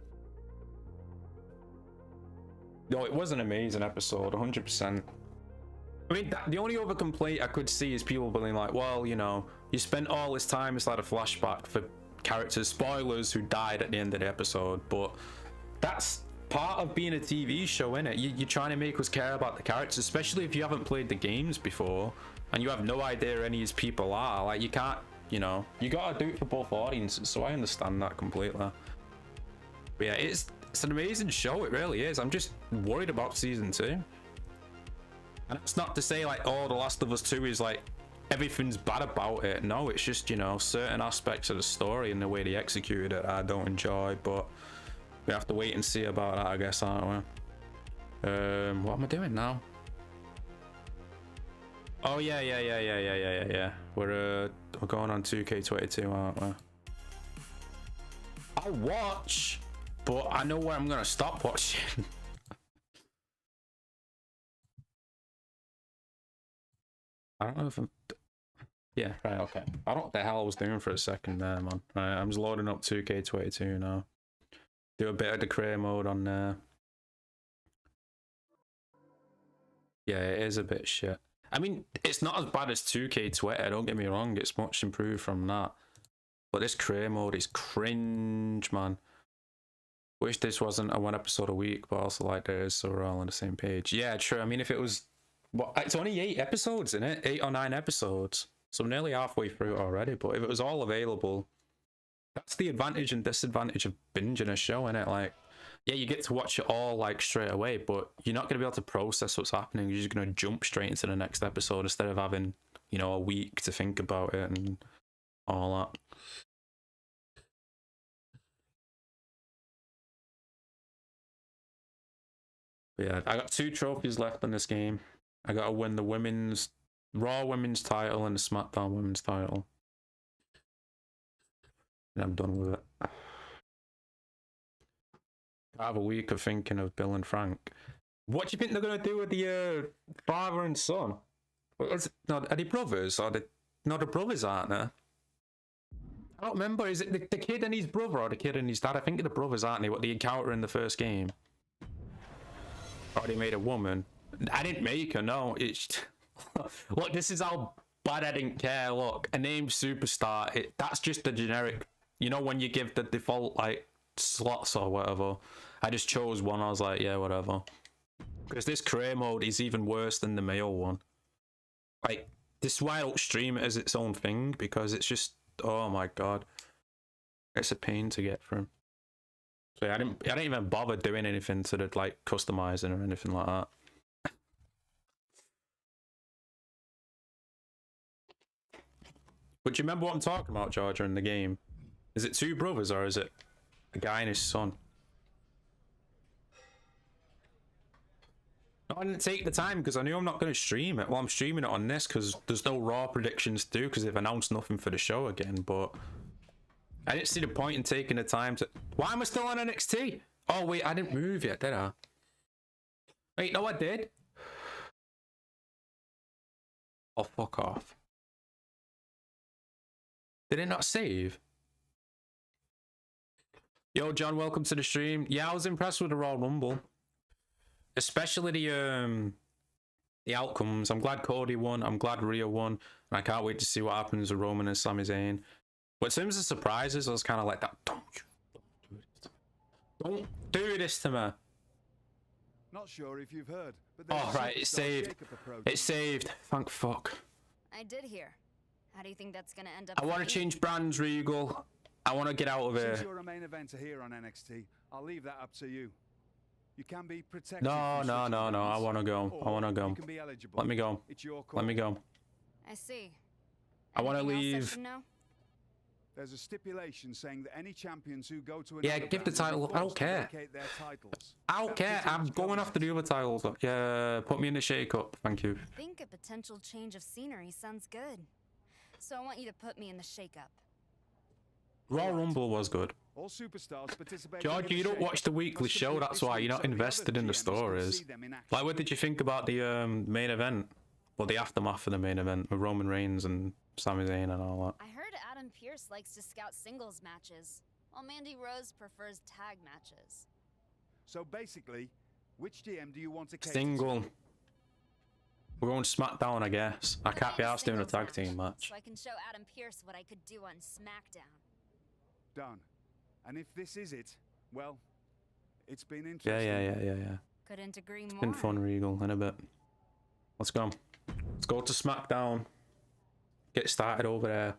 No, it was an amazing episode, 100%. I mean, the only other complaint I could see is people being like, well, you know, you spent all this time, it's like a flashback for characters, spoilers, who died at the end of the episode, but that's part of being a TV show, innit? You're trying to make us care about the characters, especially if you haven't played the games before and you have no idea who any of these people are. Like, you can't, you know, you gotta do it for both audiences, so I understand that completely. But yeah, it's an amazing show, it really is. I'm just worried about season 2. And it's not to say like, oh, The Last of Us 2 is like everything's bad about it. No, it's just, you know, certain aspects of the story and the way they executed it I don't enjoy, but we have to wait and see about that, I guess, aren't we? What am I doing now? Oh yeah. We're going on 2K22, aren't we? I'll watch, but I know where I'm gonna stop watching. I don't know if I'm... Yeah, right, okay. I don't know what the hell I was doing for a second there, man. Right, I'm just loading up 2K22 now. Do a bit of the career mode on there. Yeah, it is a bit shit. I mean, it's not as bad as 2K20, don't get me wrong. It's much improved from that. But this career mode is cringe, man. Wish this wasn't a 1 episode a week, but also like there is, so we're all on the same page. Yeah, true. I mean, if it was... Well, it's only 8 episodes, isn't it? 8 or 9 episodes. So I'm nearly halfway through it already. But if it was all available, that's the advantage and disadvantage of binging a show, innit? Like, yeah, you get to watch it all like straight away, but you're not going to be able to process what's happening. You're just going to jump straight into the next episode instead of having, you know, a week to think about it and all that. But yeah, I got 2 trophies left in this game. I got to win the Raw Women's title and the SmackDown Women's title. And I'm done with it. I have a week of thinking of Bill and Frank. What do you think they're going to do with the father and son? Are they brothers? No, the brothers, aren't they? I don't remember. Is it the kid and his brother or the kid and his dad? I think they're the brothers, aren't they? What they encounter in the first game. Or they made a woman. I didn't make her, no. It's... Look, this is how bad I didn't care. Look, a name superstar, that's just the generic, you know, when you give the default like slots or whatever. I just chose one. I was like, yeah, whatever. Because this career mode is even worse than the male one. Like, this is why I don't stream it as its own thing, because it's just, oh my god, it's a pain to get through. So yeah, I didn't even bother doing anything to the like customizing or anything like that. But But do you remember what I'm talking about, Georgia, in the game? Is it two brothers or is it a guy and his son? No, I didn't take the time because I knew I'm not going to stream it. Well, I'm streaming it on this because there's no Raw predictions to do because they've announced nothing for the show again. But I didn't see the point in taking the time to... Why am I still on NXT? Oh, wait, I didn't move yet, did I? Wait, no, I did. Oh, fuck off. Did it not save? Yo, John, welcome to the stream. Yeah, I was impressed with the Royal Rumble. Especially the outcomes. I'm glad Cody won. I'm glad Rhea won. And I can't wait to see what happens with Roman and Sami Zayn. But in terms of surprises, I was kind of like that. Don't do this to me. Not sure if you've heard, but oh, right, it's saved. It's saved. Thank fuck. I did hear. How do you think that's gonna end up? I want to change brands, Regal. I want to get out of here. Since you're a main eventer here on NXT, I'll leave that up to you. You can be protected. No. I want to go. I want to go. Let me go. It's your call. Let me go. I see. I want to leave. There's a stipulation saying that any champions who go to yeah, give the title. I don't care. I don't care. I'm going after the other titles. Yeah, put me in the shake-up. Thank you. I think a potential change of scenery sounds good. So I want you to put me in the shake-up. Raw Rumble was good. All superstars participate. George, you don't watch the weekly show. That's why you're not invested in the stories. Like, what did you think about the main event? Well, the aftermath of the main event with Roman Reigns and Sami Zayn and all that. I heard Adam Pearce likes to scout singles matches, while Mandy Rose prefers tag matches. So basically, which GM do you want to cater Single. to? We're going SmackDown, I guess. I can't be asked doing a tag team match. So I can show Adam Pearce what I could do on SmackDown. Done. And if this is it, well, it's been Yeah. interesting. Couldn't agree more. It's been fun, Regal, in a bit. Let's go. Let's go to SmackDown. Get started over there.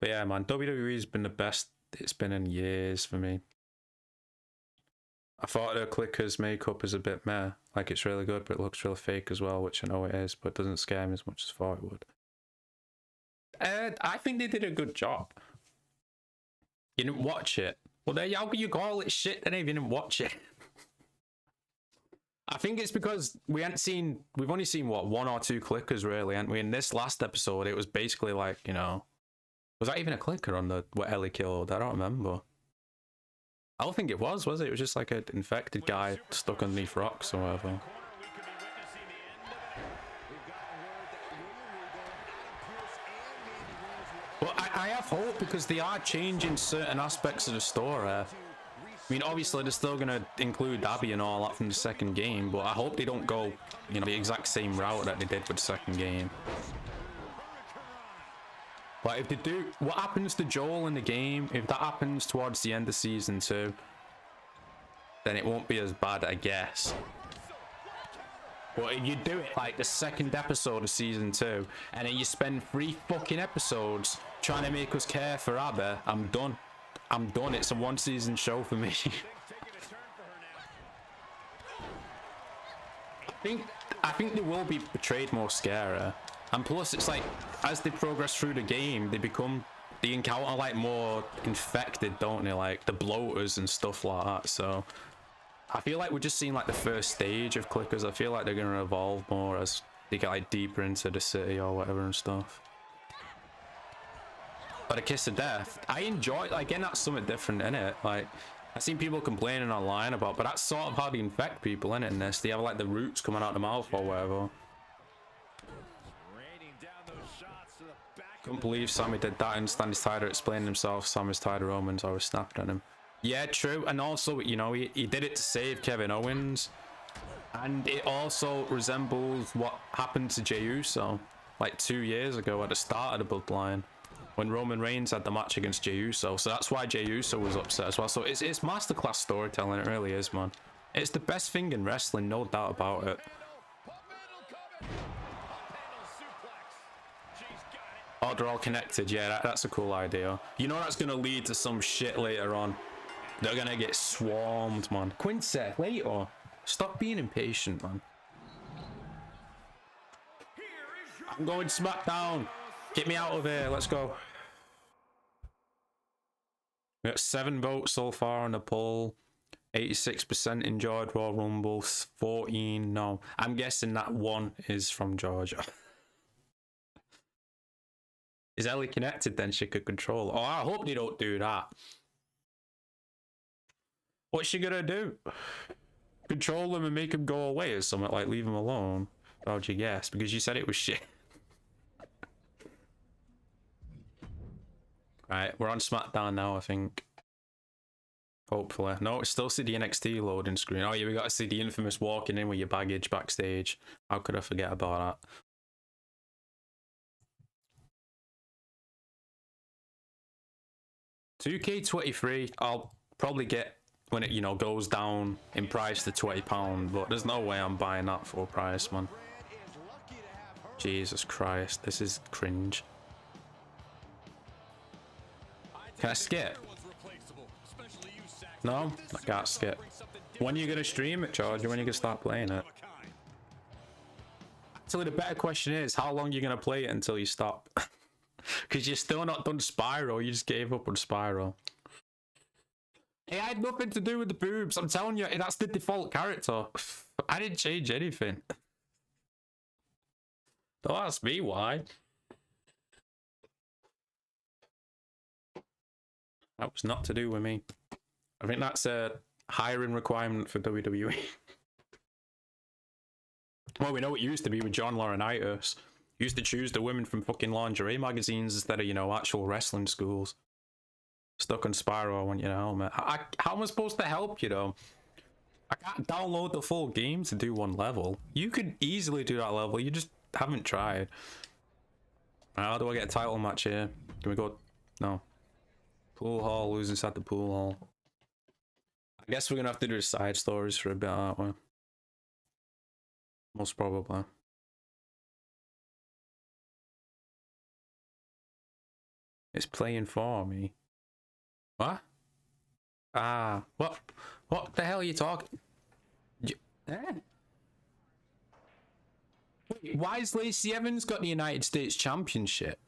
But yeah, man, WWE's been the best it's been in years for me. I thought the Clickers makeup is a bit meh. Like, it's really good, but it looks real fake as well, which I know it is, but it doesn't scare me as much as I thought it would. I think they did a good job. You didn't watch it. Well, there how can you call it shit then if you didn't watch it? I think it's because we've only seen, what, 1 or 2 clickers, really, haven't we? In this last episode, it was basically like, you know... Was that even a clicker on the what Ellie killed? I don't remember. I don't think it was it? It was just like an infected guy stuck underneath rocks or whatever. Well, I have hope because they are changing certain aspects of the story. I mean, obviously they're still going to include Abby and all that from the second game, but I hope they don't go, you know, the exact same route that they did with the second game. But if they do, what happens to Joel in the game, if that happens towards the end of season 2, then it won't be as bad, I guess. But if you do it like the second episode of season 2, and then you spend 3 fucking episodes trying to make us care for Abby, I'm done. I'm done. It's a 1-season show for me. I think they will be portrayed more scary. And plus, it's like, as they progress through the game, they encounter like more infected, don't they? Like the bloaters and stuff like that. So I feel like we're just seeing like the first stage of clickers. I feel like they're going to evolve more as they get like deeper into the city or whatever and stuff. But a kiss of death, I enjoy, like, again, that's something different, innit? Like, I've seen people complaining online about, but that's sort of how they infect people, innit, in this. They have like the roots coming out the mouth or whatever. Couldn't believe Sami did that and stand his tired explaining himself. Sami's tired of Romans. I was snapping at him. Yeah, true. And also, you know, he did it to save Kevin Owens. And it also resembles what happened to Jey Uso like 2 years ago at the start of the Bloodline when Roman Reigns had the match against Jey Uso. So that's why Jey Uso was upset as well. So it's masterclass storytelling. It really is, man. It's the best thing in wrestling, no doubt about it. Oh, they're all connected. Yeah, that's a cool idea. You know that's going to lead to some shit later on. They're going to get swarmed, man. Quincy, later. Stop being impatient, man. I'm going SmackDown. Get me out of here. Let's go. We got 7 votes so far on the poll. 86% enjoyed Royal Rumble. 14 no. I'm guessing that 1 is from Georgia. Is Ellie connected then? She could control. Oh, I hope they don't do that. What's she gonna do? Control them and make them go away or something? Like leave them alone? How'd you guess? Because you said it was shit. Right, we're on SmackDown now, I think. Hopefully. No, it's still see the NXT loading screen. Oh yeah, we got to see the infamous walking in with your baggage backstage. How could I forget about that? 2K23, I'll probably get when it, you know, goes down in price to £20, but there's no way I'm buying that full price, man. Jesus Christ, this is cringe. Can I skip? No, I can't skip. When are you gonna stream it, George? When are you gonna start playing it? Actually, the better question is, how long are you gonna play it until you stop? Because you're still not done Spyro. You just gave up on Spyro. It had nothing to do with the boobs. I'm telling you, that's the default character. I didn't change anything. Don't ask me why. That was not to do with me. I think that's a hiring requirement for WWE. Well, we know it used to be with John Laurinaitis. Used to choose the women from fucking lingerie magazines instead of, you know, actual wrestling schools. Stuck on Spyro, I want you to helmet. How am I supposed to help you, though? I can't download the full game to do one level. You could easily do that level, you just haven't tried. How do I get a title match here? Can we go? No. Pool hall, lose inside the pool hall. I guess we're gonna have to do the side stories for a bit, aren't we? Most probably. It's playing for me. What? Ah, what? What the hell are you talking? Wait, why has Lacey Evans got the United States Championship?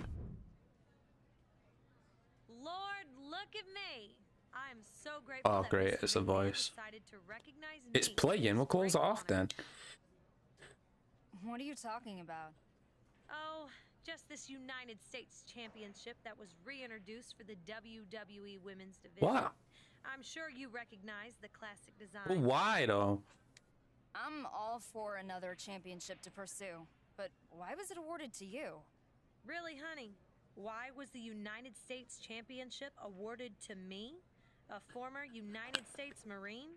Lord, look at me. I'm so grateful. Oh, great, it's a voice. It's playing. We'll close it off then. What are you talking about? Oh, just this United States Championship that was reintroduced for the WWE Women's Division. What? I'm sure you recognize the classic design. Well, why though? I'm all for another championship to pursue, but why was it awarded to you? Really, honey? Why was the United States Championship awarded to me? A former United States Marine?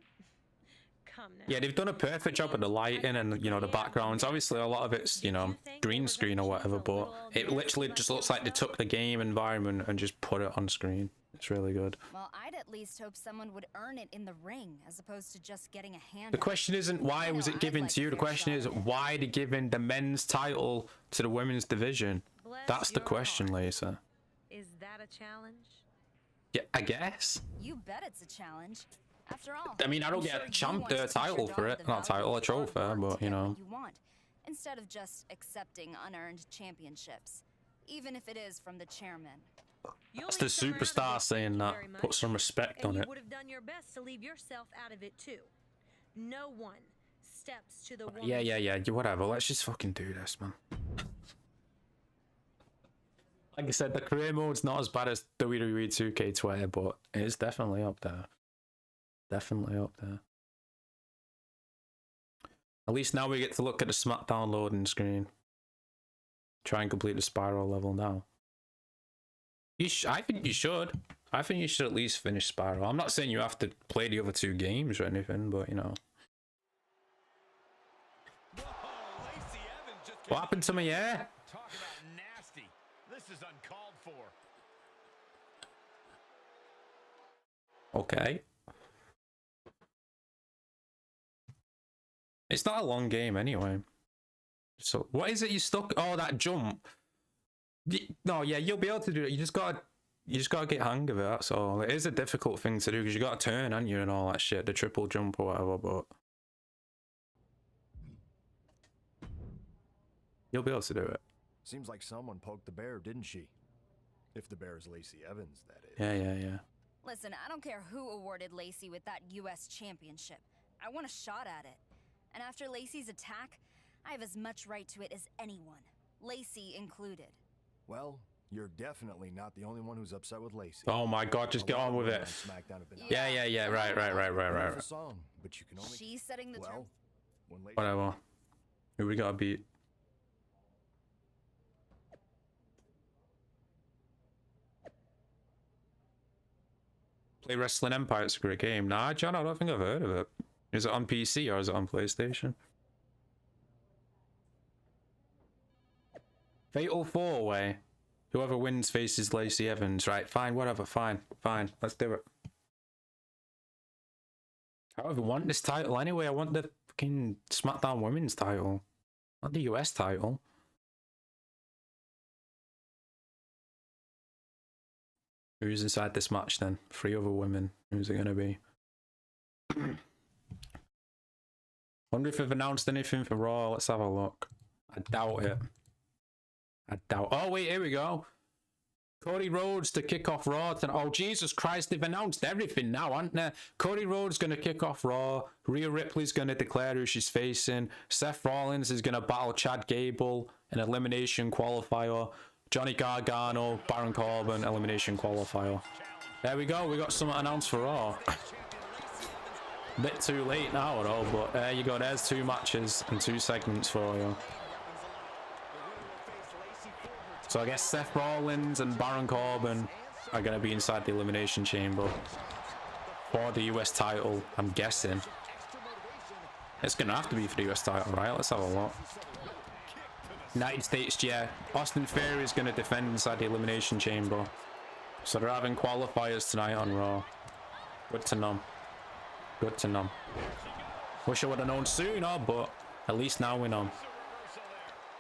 Come now. Yeah, they've done a perfect job of the lighting and, you know, the backgrounds. Obviously, a lot of it's, you know, green screen or whatever, but it literally just looks like they took the game environment and just put it on screen. It's really good. Well, I'd at least hope someone would earn it in the ring, as opposed to just getting a hand. The question isn't why was it given to you. The question is why they giving the men's title to the women's division. That's the question, Lisa. Is that a challenge? Yeah, I guess. You bet it's a challenge. After all, I mean, I don't get a title for it. Not a title, a trophy, but, you know. You want, instead of just accepting unearned championships, even if it is from the chairman. That's the superstar saying that. Put some respect on it. You would have done your best to leave yourself out of it too. No one steps to the woman's Yeah. Whatever. Let's just fucking do this, man. Like I said, the career mode's not as bad as WWE 2K20, but it is definitely up there. Definitely up there. At least now we get to look at the SmackDown loading screen. Try and complete the Spiral level now. I think you should. I think you should at least finish Spiral. I'm not saying you have to play the other 2 games or anything, but you know. What happened to my hair? Talk about nasty. This is uncalled for. Okay. It's not a long game anyway. So what is it you stuck? Oh, that jump. No, yeah, you'll be able to do it. You just gotta get hang of it. That's all. It is a difficult thing to do because you gotta turn, aren't you, and all that shit. The triple jump or whatever, but you'll be able to do it. Seems like someone poked the bear, didn't she? If the bear is Lacey Evans, that is. Yeah. Listen, I don't care who awarded Lacey with that U.S. championship. I want a shot at it. And after Lacey's attack, I have as much right to it as anyone, Lacey included. Well, you're definitely not the only one who's upset with Lacey. Oh my God, just get on with it. Yeah. Right. Song, but you can only... She's setting the terms. When Lacey... Whatever. Who we gotta beat? Play Wrestling Empire, it's a great game. Nah, John, I don't think I've heard of it. Is it on PC or is it on PlayStation? Fatal 4-way. Whoever wins faces Lacey Evans. Right, fine, whatever, fine. Let's do it. I don't even want this title anyway. I want the fucking SmackDown Women's title. Not the US title. Who's inside this match then? 3 other women. Who's it gonna be? Wonder if they've announced anything for Raw. Let's have a look. I doubt it. Oh wait, here we go. Cody Rhodes to kick off Raw. Oh Jesus Christ, they've announced everything now, haven't they? Cody Rhodes gonna kick off Raw. Rhea Ripley's gonna declare who she's facing. Seth Rollins is gonna battle Chad Gable in Elimination Qualifier. Johnny Gargano, Baron Corbin, Elimination Qualifier. There we go, we got something announced for Raw. Bit too late now though, but there you go, there's 2 matches and 2 segments for you. So I guess Seth Rollins and Baron Corbin are going to be inside the Elimination Chamber for the US title, I'm guessing. It's going to have to be for the US title, right? Let's have a look. United States, yeah. Austin Theory is going to defend inside the Elimination Chamber. So they're having qualifiers tonight on Raw. Good to know. Good to know. Wish I would have known sooner, but at least now we know.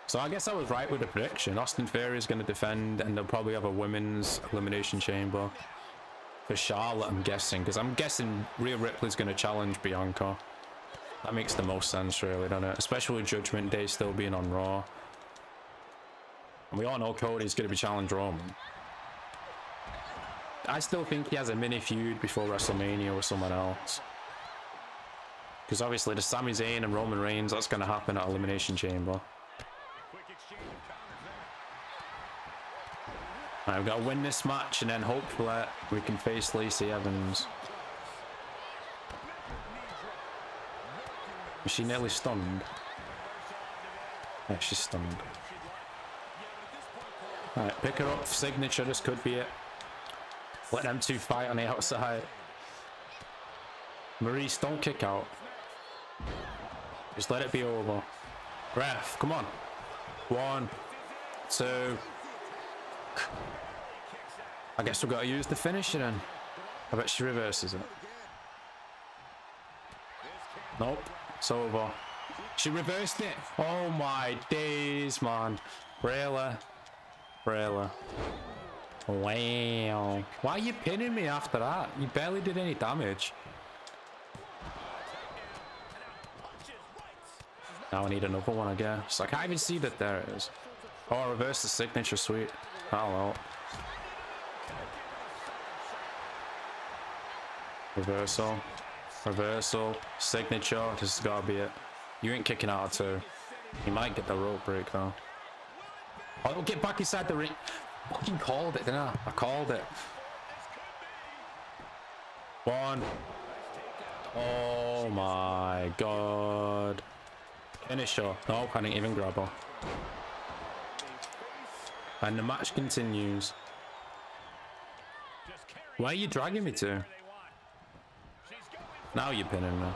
So I guess I was right with the prediction. Austin Theory is going to defend, and they'll probably have a women's Elimination Chamber for Charlotte, I'm guessing. Because I'm guessing Rhea Ripley's going to challenge Bianca. That makes the most sense, really, doesn't it? Especially with Judgment Day still being on Raw. And we all know Cody's going to be challenged Roman. I still think he has a mini feud before WrestleMania with someone else. Because obviously the Sami Zayn and Roman Reigns, that's going to happen at Elimination Chamber. Right, we've got to win this match and then hopefully we can face Lacey Evans. Is she nearly stunned? Yeah, she's stunned. Alright, pick her up. Signature, this could be it. Let them 2 fight on the outside. Maurice, don't kick out. Just let it be over. Ref, come on. 1, 2. I guess we've got to use the finisher then. I bet she reverses it. Nope, it's over. She reversed it. Oh my days, man. Really? Wow. Why are you pinning me after that? You barely did any damage. Now I need another one, I guess. I can't even see that there it is. Oh, reverse the signature, sweet. Hello. Reversal, signature. This has got to be it. You ain't kicking out of 2. You might get the rope break though. Oh, don't get back inside the ring. Fucking called it, didn't I? I called it. 1. Oh my god. Finish her. Nope, I didn't even grab her. And the match continues. Where are you dragging me to? Now you're pinning me.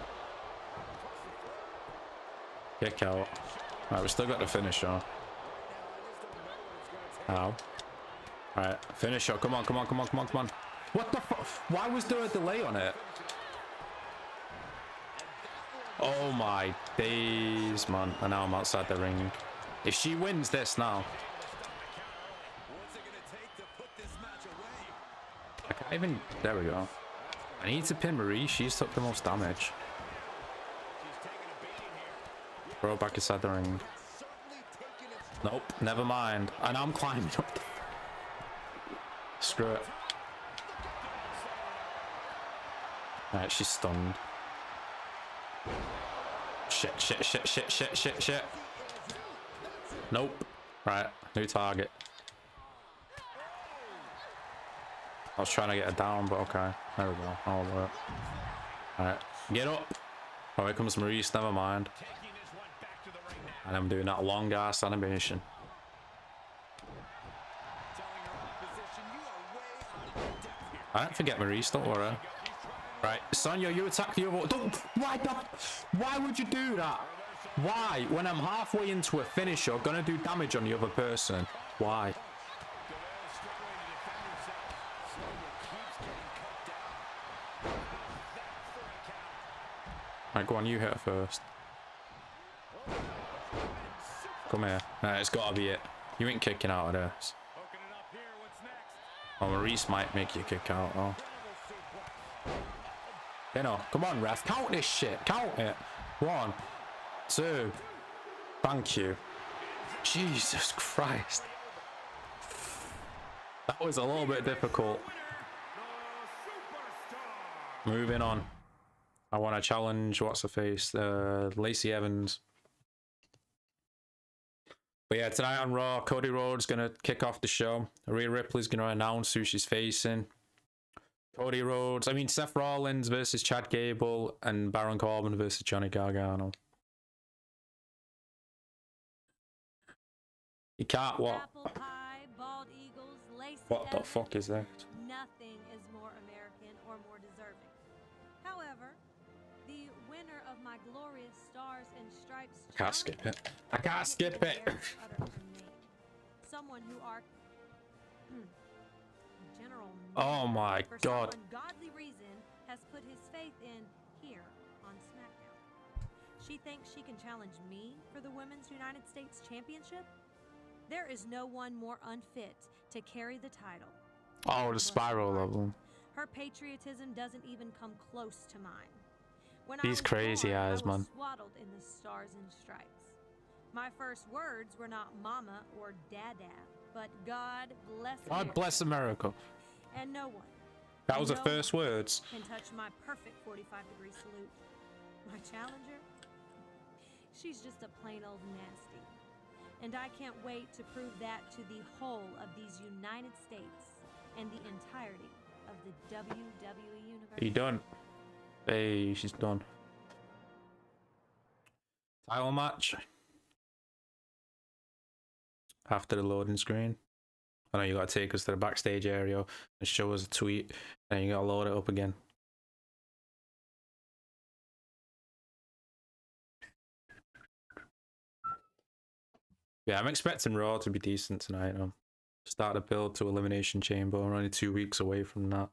Kick out. Alright, we still got the finisher. Ow. Alright, finisher. Come on. What the fuck? Why was there a delay on it? Oh my days, man. And now I'm outside the ring. If she wins this now. I can't even... There we go. I need to pin Marie. She's took the most damage. Throw back inside the ring. Nope, never mind. And I'm climbing up. Screw it. Alright, she's stunned. Shit. Nope. Right, new target. I was trying to get her down, but okay. There we go. That'll work. Alright, get up. Oh, here comes Maurice, never mind. And I'm doing that long ass animation. I don't forget Maurice, don't worry. Right, Sonya, you attack the other. Don't. Why would you do that? Why? When I'm halfway into a finisher, gonna do damage on the other person. Why? Right, go on, you hit her first. Come here. Nah, it's gotta be it. You ain't kicking out of this. Oh, Maurice might make you kick out, oh. You know, come on, ref. Count this shit. Count it. 1, 2. Thank you. Jesus Christ. That was a little bit difficult. Moving on. I want to challenge, what's her face? Lacey Evans. But yeah, tonight on Raw, Cody Rhodes going to kick off the show. Rhea Ripley's going to announce who she's facing. Cody Rhodes, Seth Rollins versus Chad Gable, and Baron Corbin versus Johnny Gargano. You can't, what? Pie, bald eagles, What the fuck is that? Nothing is more American or more deserving. However, the winner of my glorious stars and stripes I can't skip it. I can't skip it. Someone who are General Oh my for god. some ungodly reason has put his faith in here on SmackDown. She thinks she can challenge me for the Women's United States Championship? There is no one more unfit to carry the title. Oh, the spiral level. Her patriotism doesn't even come close to mine. When These crazy eyes, man. Swaddled in the stars and stripes. My first words were not mama or dada, but God bless God bless America. And no one. That was her first words. Can touch my perfect 45-degree salute. My challenger? She's just a plain old nasty. And I can't wait to prove that to the whole of these United States and the entirety of the WWE universe. Are you done? Hey, she's done. Title match. After the loading screen. I know you gotta take us to the backstage area and show us a tweet, and you gotta load it up again. Yeah, I'm expecting Raw to be decent tonight. Start a build to Elimination Chamber. We're only 2 weeks away from that.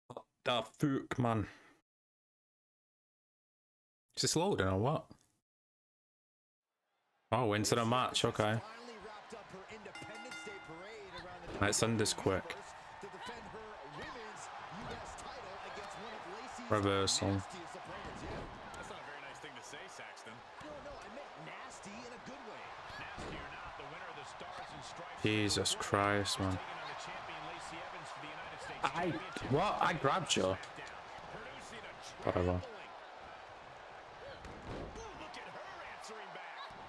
What the fuck, man? Is this loading or what? Oh, into the match, okay. Let's end this quick. Reversal. Jesus Christ, man. What? I grabbed you. Whatever.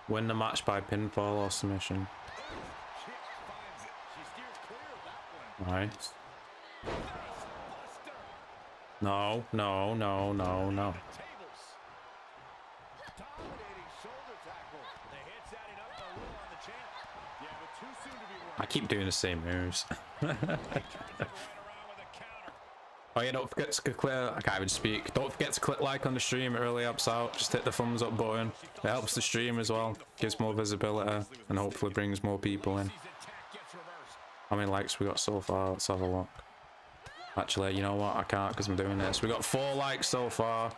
Win the match by pinfall or submission. Nice. No, no, no, no, no. I keep doing the same moves. Oh yeah, don't forget to click, I can't even speak. Don't forget to click like on the stream, it really helps out. Just hit the thumbs up button. It helps the stream as well. Gives more visibility and hopefully brings more people in. How many likes we got so far? Let's have a look. Actually, you know what? I can't because I'm doing this. We got 4 likes so far.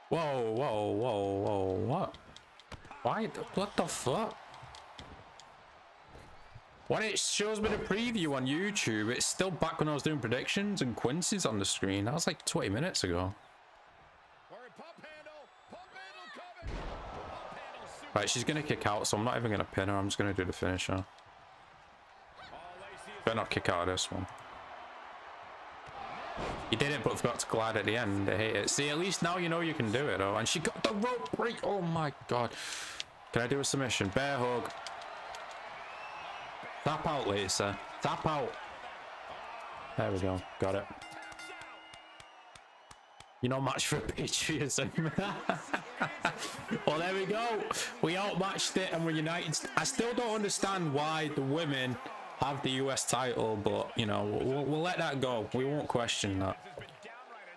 Whoa, whoa, whoa, whoa, what? Why? What the fuck? When it shows me the preview on YouTube, it's still back when I was doing predictions and Quincy's on the screen. That was like 20 minutes ago. Right, she's going to kick out, so I'm not even going to pin her. I'm just going to do the finisher. Better not kick out of this one. You did it, but forgot to glide at the end. I hate it. See, at least now you know you can do it, though. And she got the rope break. Oh, my God. Can I do a submission? Bear hug. Tap out, Lisa. Tap out. There we go. Got it. You know, match for patriotism. Well, there we go. We outmatched it and we're united. I still don't understand why the women have the US title, but, you know, we'll let that go. We won't question that.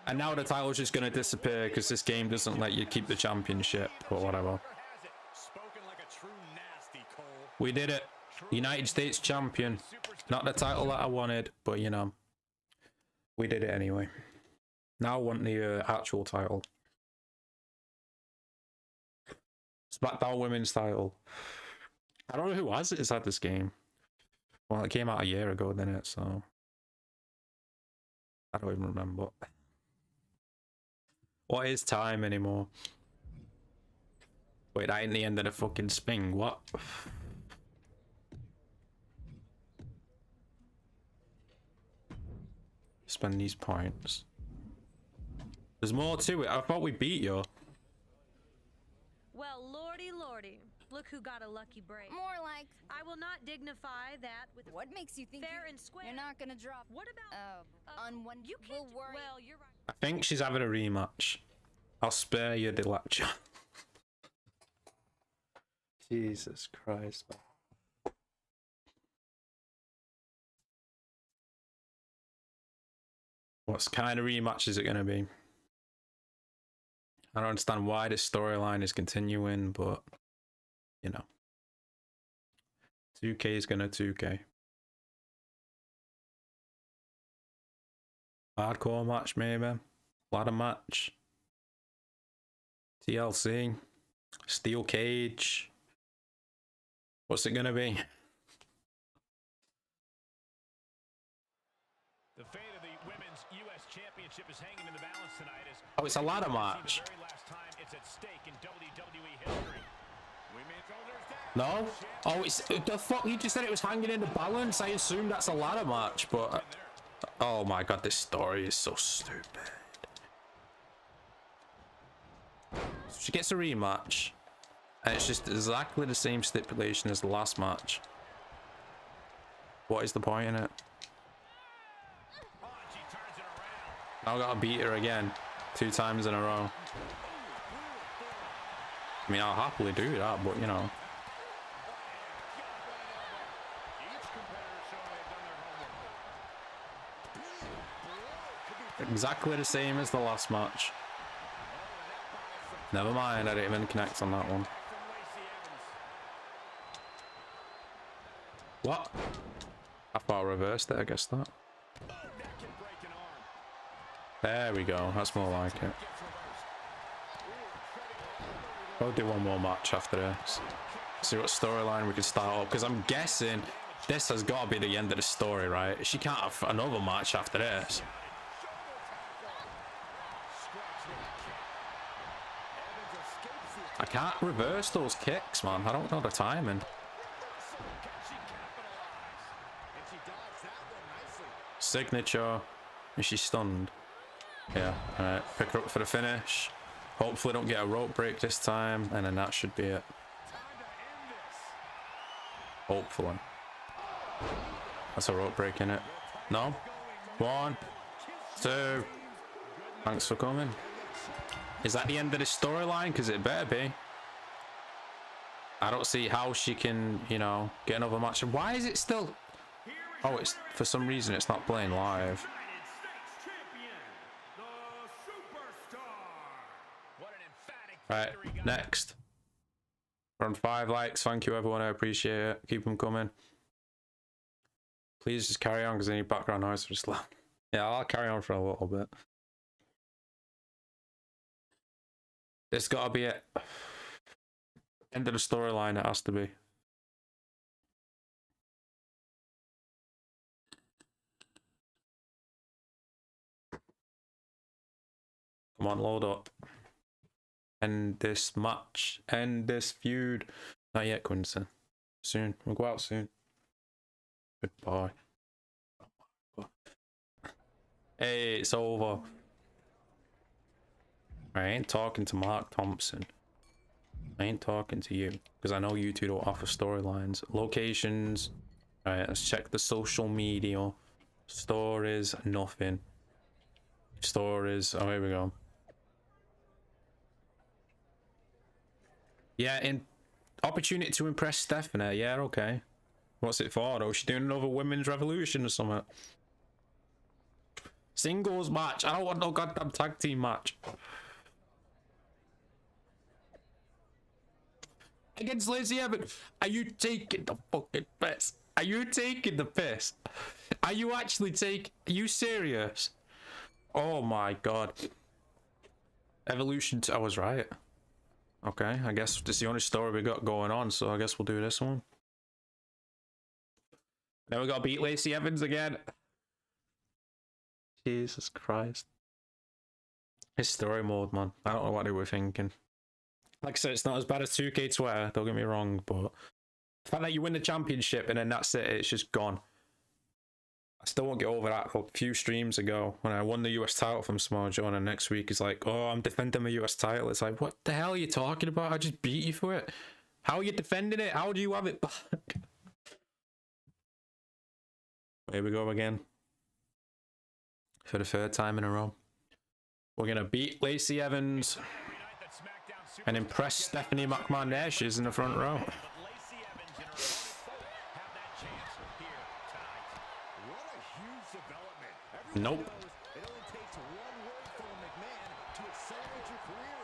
And now the title's just going to disappear because this game doesn't let you keep the championship or whatever. We did it. United States champion. Not the title that I wanted, but you know, we did it anyway. Now I want the actual title. SmackDown Women's title. I don't know who has had this game. Well, it came out a year ago, didn't it? So I don't even remember. What is time anymore? Wait, that ain't the end of the fucking spin. What? Spend these points. There's more to it. I thought we beat you. Well, lordy, lordy. Look who got a lucky break. More like, I will not dignify that with what makes you think fair and square. you're not gonna drop? What about On one? you will can't. worry. Well, you're right. I think she's having a rematch. I'll spare you the lecture. Jesus Christ. What kind of rematch is it going to be? I don't understand why this storyline is continuing, but, you know. 2K is going to 2K. Hardcore match, maybe. Ladder match. TLC. Steel cage. What's it going to be? The fate of the women's U.S. Championship is hanging in the balance tonight. As Oh, it's a ladder match. the very last time it's at stake in WWE history. No? Oh, it's the fuck. You just said it was hanging in the balance. I assumed that's a ladder match, but oh my God, this story is so stupid. She gets a rematch, and it's just exactly the same stipulation as the last match. What is the point in it? Now I gotta beat her again 2 times in a row. I mean, I'll happily do that, but you know. Exactly the same as the last match. Never mind, I didn't even connect on that one. What? I thought I reversed it, I guess that. There we go, that's more like it. We'll do one more match after this. See what storyline we can start up, because I'm guessing this has got to be the end of the story, right? She can't have another match after this. I can't reverse those kicks, man. I don't know the timing. Signature. Is she stunned? Yeah. Alright. Pick her up for the finish. Hopefully don't get a rope break this time. And then that should be it. Hopefully. That's a rope break in it. No? 1, 2. Thanks for coming. Is that the end of the storyline? Because it better be. I don't see how she can, you know, get another match. Why is it still... Oh, it's for some reason it's not playing live. Right, next. We're on 5 likes. Thank you, everyone. I appreciate it. Keep them coming. Please just carry on because I need background noise for just loud. Yeah, I'll carry on for a little bit. This gotta be it. End of the storyline, it has to be. Come on, load up. End this match. End this feud. Not yet, Quincy. Soon. We'll go out soon. Goodbye. Hey, it's over. I ain't talking to Mark Thompson. I ain't talking to you. Because I know you two don't offer storylines. Locations. Alright, let's check the social media. Stories, nothing. Stories. Oh, here we go. Yeah, in opportunity to impress Stephanie. Yeah, okay. What's it for though? She doing another women's revolution or something? Singles match. I don't want no goddamn tag team match. Against Lacey Evans. Are you taking the fucking piss? Are you taking the piss? Are you actually are you serious? Oh my god. Evolution. I was right. Okay, I guess this is the only story we got going on, so I guess we'll do this one. Now we gotta beat Lacey Evans again. Jesus Christ. It's story mode, man. I don't know what they were thinking. Like I said, it's not as bad as 2K20, don't get me wrong, but the fact that you win the championship and then that's it, it's just gone. I still won't get over that a few streams ago when I won the US title from Samoa Joe, and next week is like, oh, I'm defending my US title. It's like, what the hell are you talking about? I just beat you for it. How are you defending it? How do you have it back? Here we go again. For the third time in a row. We're going to beat Lacey Evans and impress Stephanie McMahon. There she is in the front row. Nope.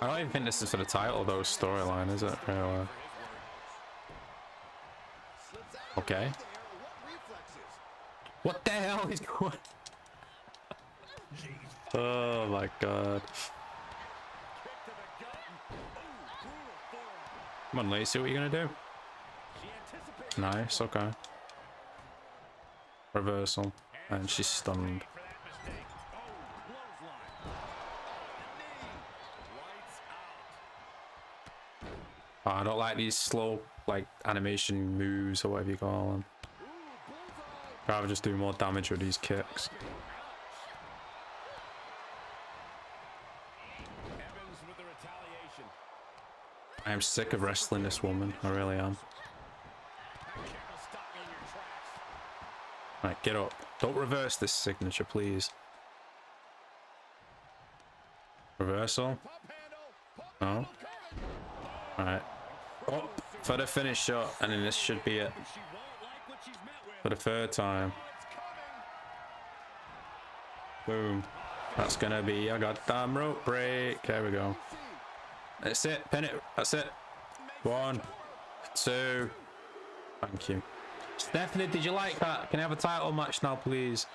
I don't even think this is for the title though, storyline, is it? Really? Okay. What the hell is going on? Oh my god. Come on, Lacey, what are you gonna do? Nice, okay. Reversal. And she's stunned. Oh, I don't like these slow, like, animation moves or whatever you call them. I'd rather just do more damage with these kicks. I am sick of wrestling this woman. I really am. Right, get up. Don't reverse this signature, please. Reversal. No. Alright. Oh, for the finish shot, and then this should be it. For the third time. Boom. That's gonna be a goddamn rope break. There we go. That's it. Pin it. That's it. 1, 2. Thank you. Stephanie, did you like that? Can I have a title match now, please?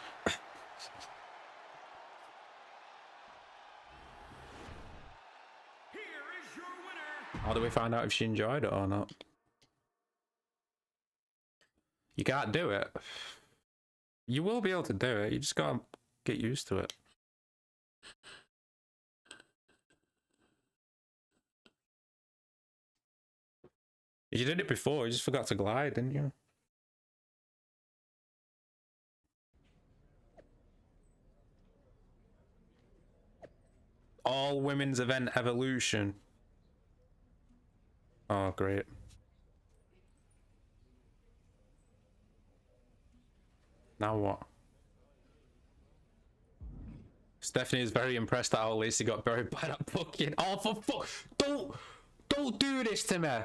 How do we find out if she enjoyed it or not? You can't do it. You will be able to do it. You just gotta get used to it. You did it before. You just forgot to glide, didn't you? All women's event evolution. Oh, great. Now what? Stephanie is very impressed that how Lacey got buried by that fucking... Oh, for fuck! Don't do this to me!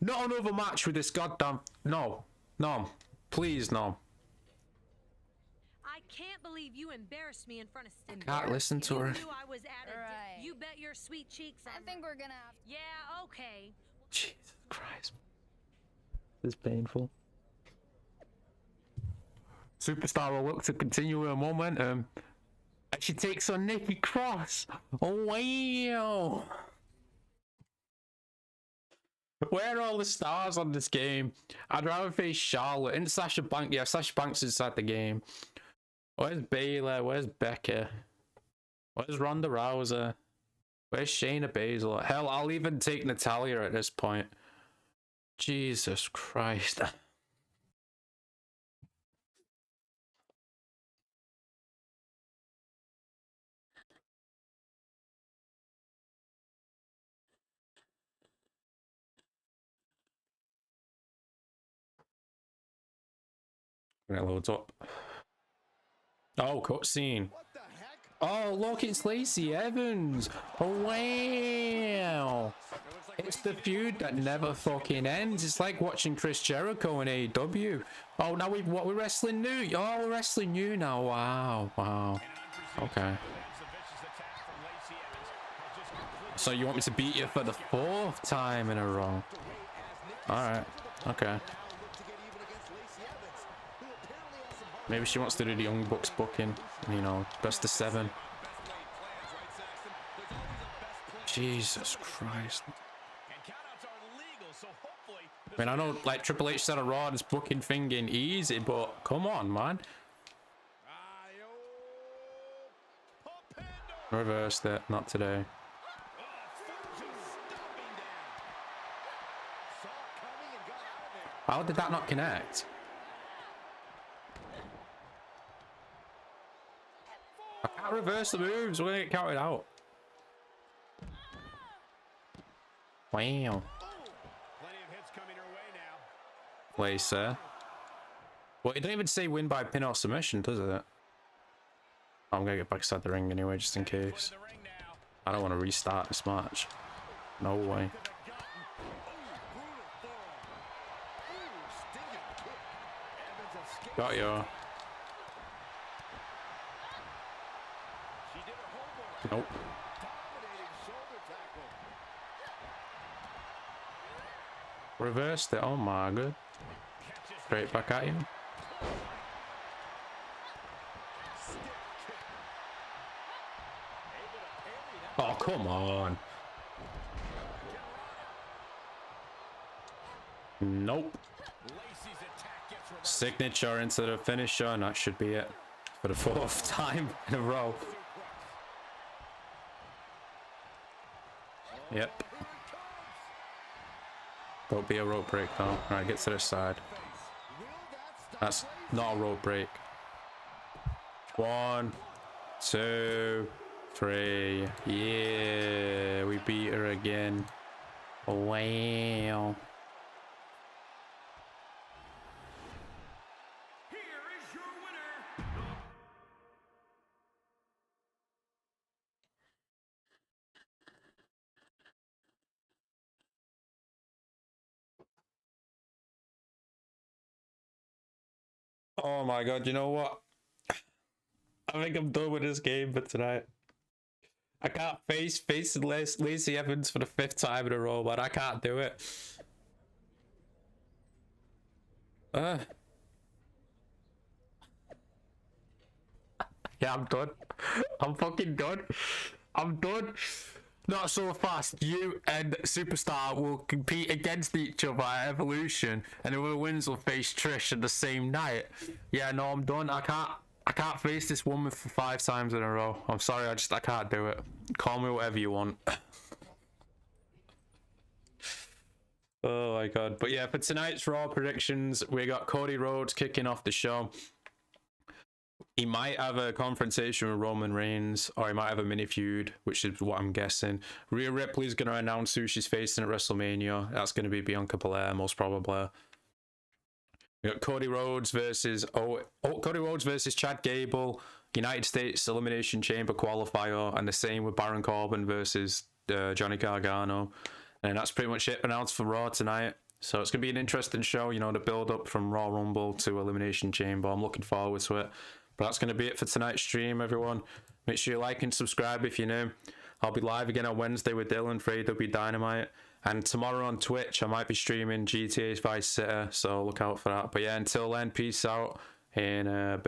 Not another match with this goddamn... No. No. Please, no. I can't believe you embarrassed me in front of Steph. Can't listen to her. You knew I was at a Right. You bet your sweet cheeks on I think we're gonna have to. Yeah, okay. Jesus Christ. This is painful. Superstar will look to continue her momentum. And she takes on Nikki Cross. Oh, wow. Where are all the stars on this game? I'd rather face Charlotte and Sasha Banks. Yeah, Sasha Banks is inside the game. Where's Baylor? Where's Becca? Where's Ronda Rousey? Where's Shayna Baszler? Hell, I'll even take Natalya at this point. Jesus Christ. When it loads up. Oh, cutscene. Oh, look, it's Lacey Evans. Oh, wow. It's the feud that never fucking ends. It's like watching Chris Jericho in AEW. Oh, now we're wrestling new. Oh, we're wrestling new now. Wow, wow. Okay. So you want me to beat you for the 4th time in a row? Alright, okay. Maybe she wants to do the Young Bucks booking, you know, best of 7. Jesus Christ. I mean, I know, like, Triple H said a Raw, this booking thing ain't easy, but come on, man. Reversed it, not today. How did that not connect? I can't reverse the moves. We're gonna get counted out. Wow. Wait, sir. Well, it don't even say win by pin or submission, does it? I'm gonna get back inside the ring anyway, just in case. I don't want to restart this match. No way. Got you. Nope. Reversed it. Oh my god. Straight back at you. Oh, come on. Nope. Signature into the finisher, and that should be it for the 4th time in a row. Yep. Don't be a rope break though. Alright, get to this side. That's not a rope break. 1, 2, 3. Yeah, we beat her again. Wow. Oh my god, you know what? I think I'm done with this game for tonight. I can't face Lacey Evans for the 5th time in a row, man. I can't do it. Yeah, I'm done. I'm fucking done. I'm done. Not so fast. You and Superstar will compete against each other at Evolution, and whoever wins will face Trish at the same night. Yeah, no, I'm done. I can't face this woman for 5 times in a row. I'm sorry, I can't do it. Call me whatever you want. Oh my god. But yeah, for tonight's Raw predictions, we got Cody Rhodes kicking off the show. He might have a confrontation with Roman Reigns, or he might have a mini feud, which is what I'm guessing. Rhea Ripley's going to announce who she's facing at WrestleMania. That's going to be Bianca Belair, most probably. We got Cody Rhodes versus Cody Rhodes versus Chad Gable, United States Elimination Chamber qualifier, and the same with Baron Corbin versus Johnny Gargano. And that's pretty much it announced for Raw tonight. So it's going to be an interesting show, you know, the build up from Raw Rumble to Elimination Chamber. I'm looking forward to it. But that's going to be it for tonight's stream, everyone. Make sure you like and subscribe if you're new. I'll be live again on Wednesday with Dylan for AEW Dynamite. And tomorrow on Twitch, I might be streaming GTA Vice City, so look out for that. But yeah, until then, peace out in a bit.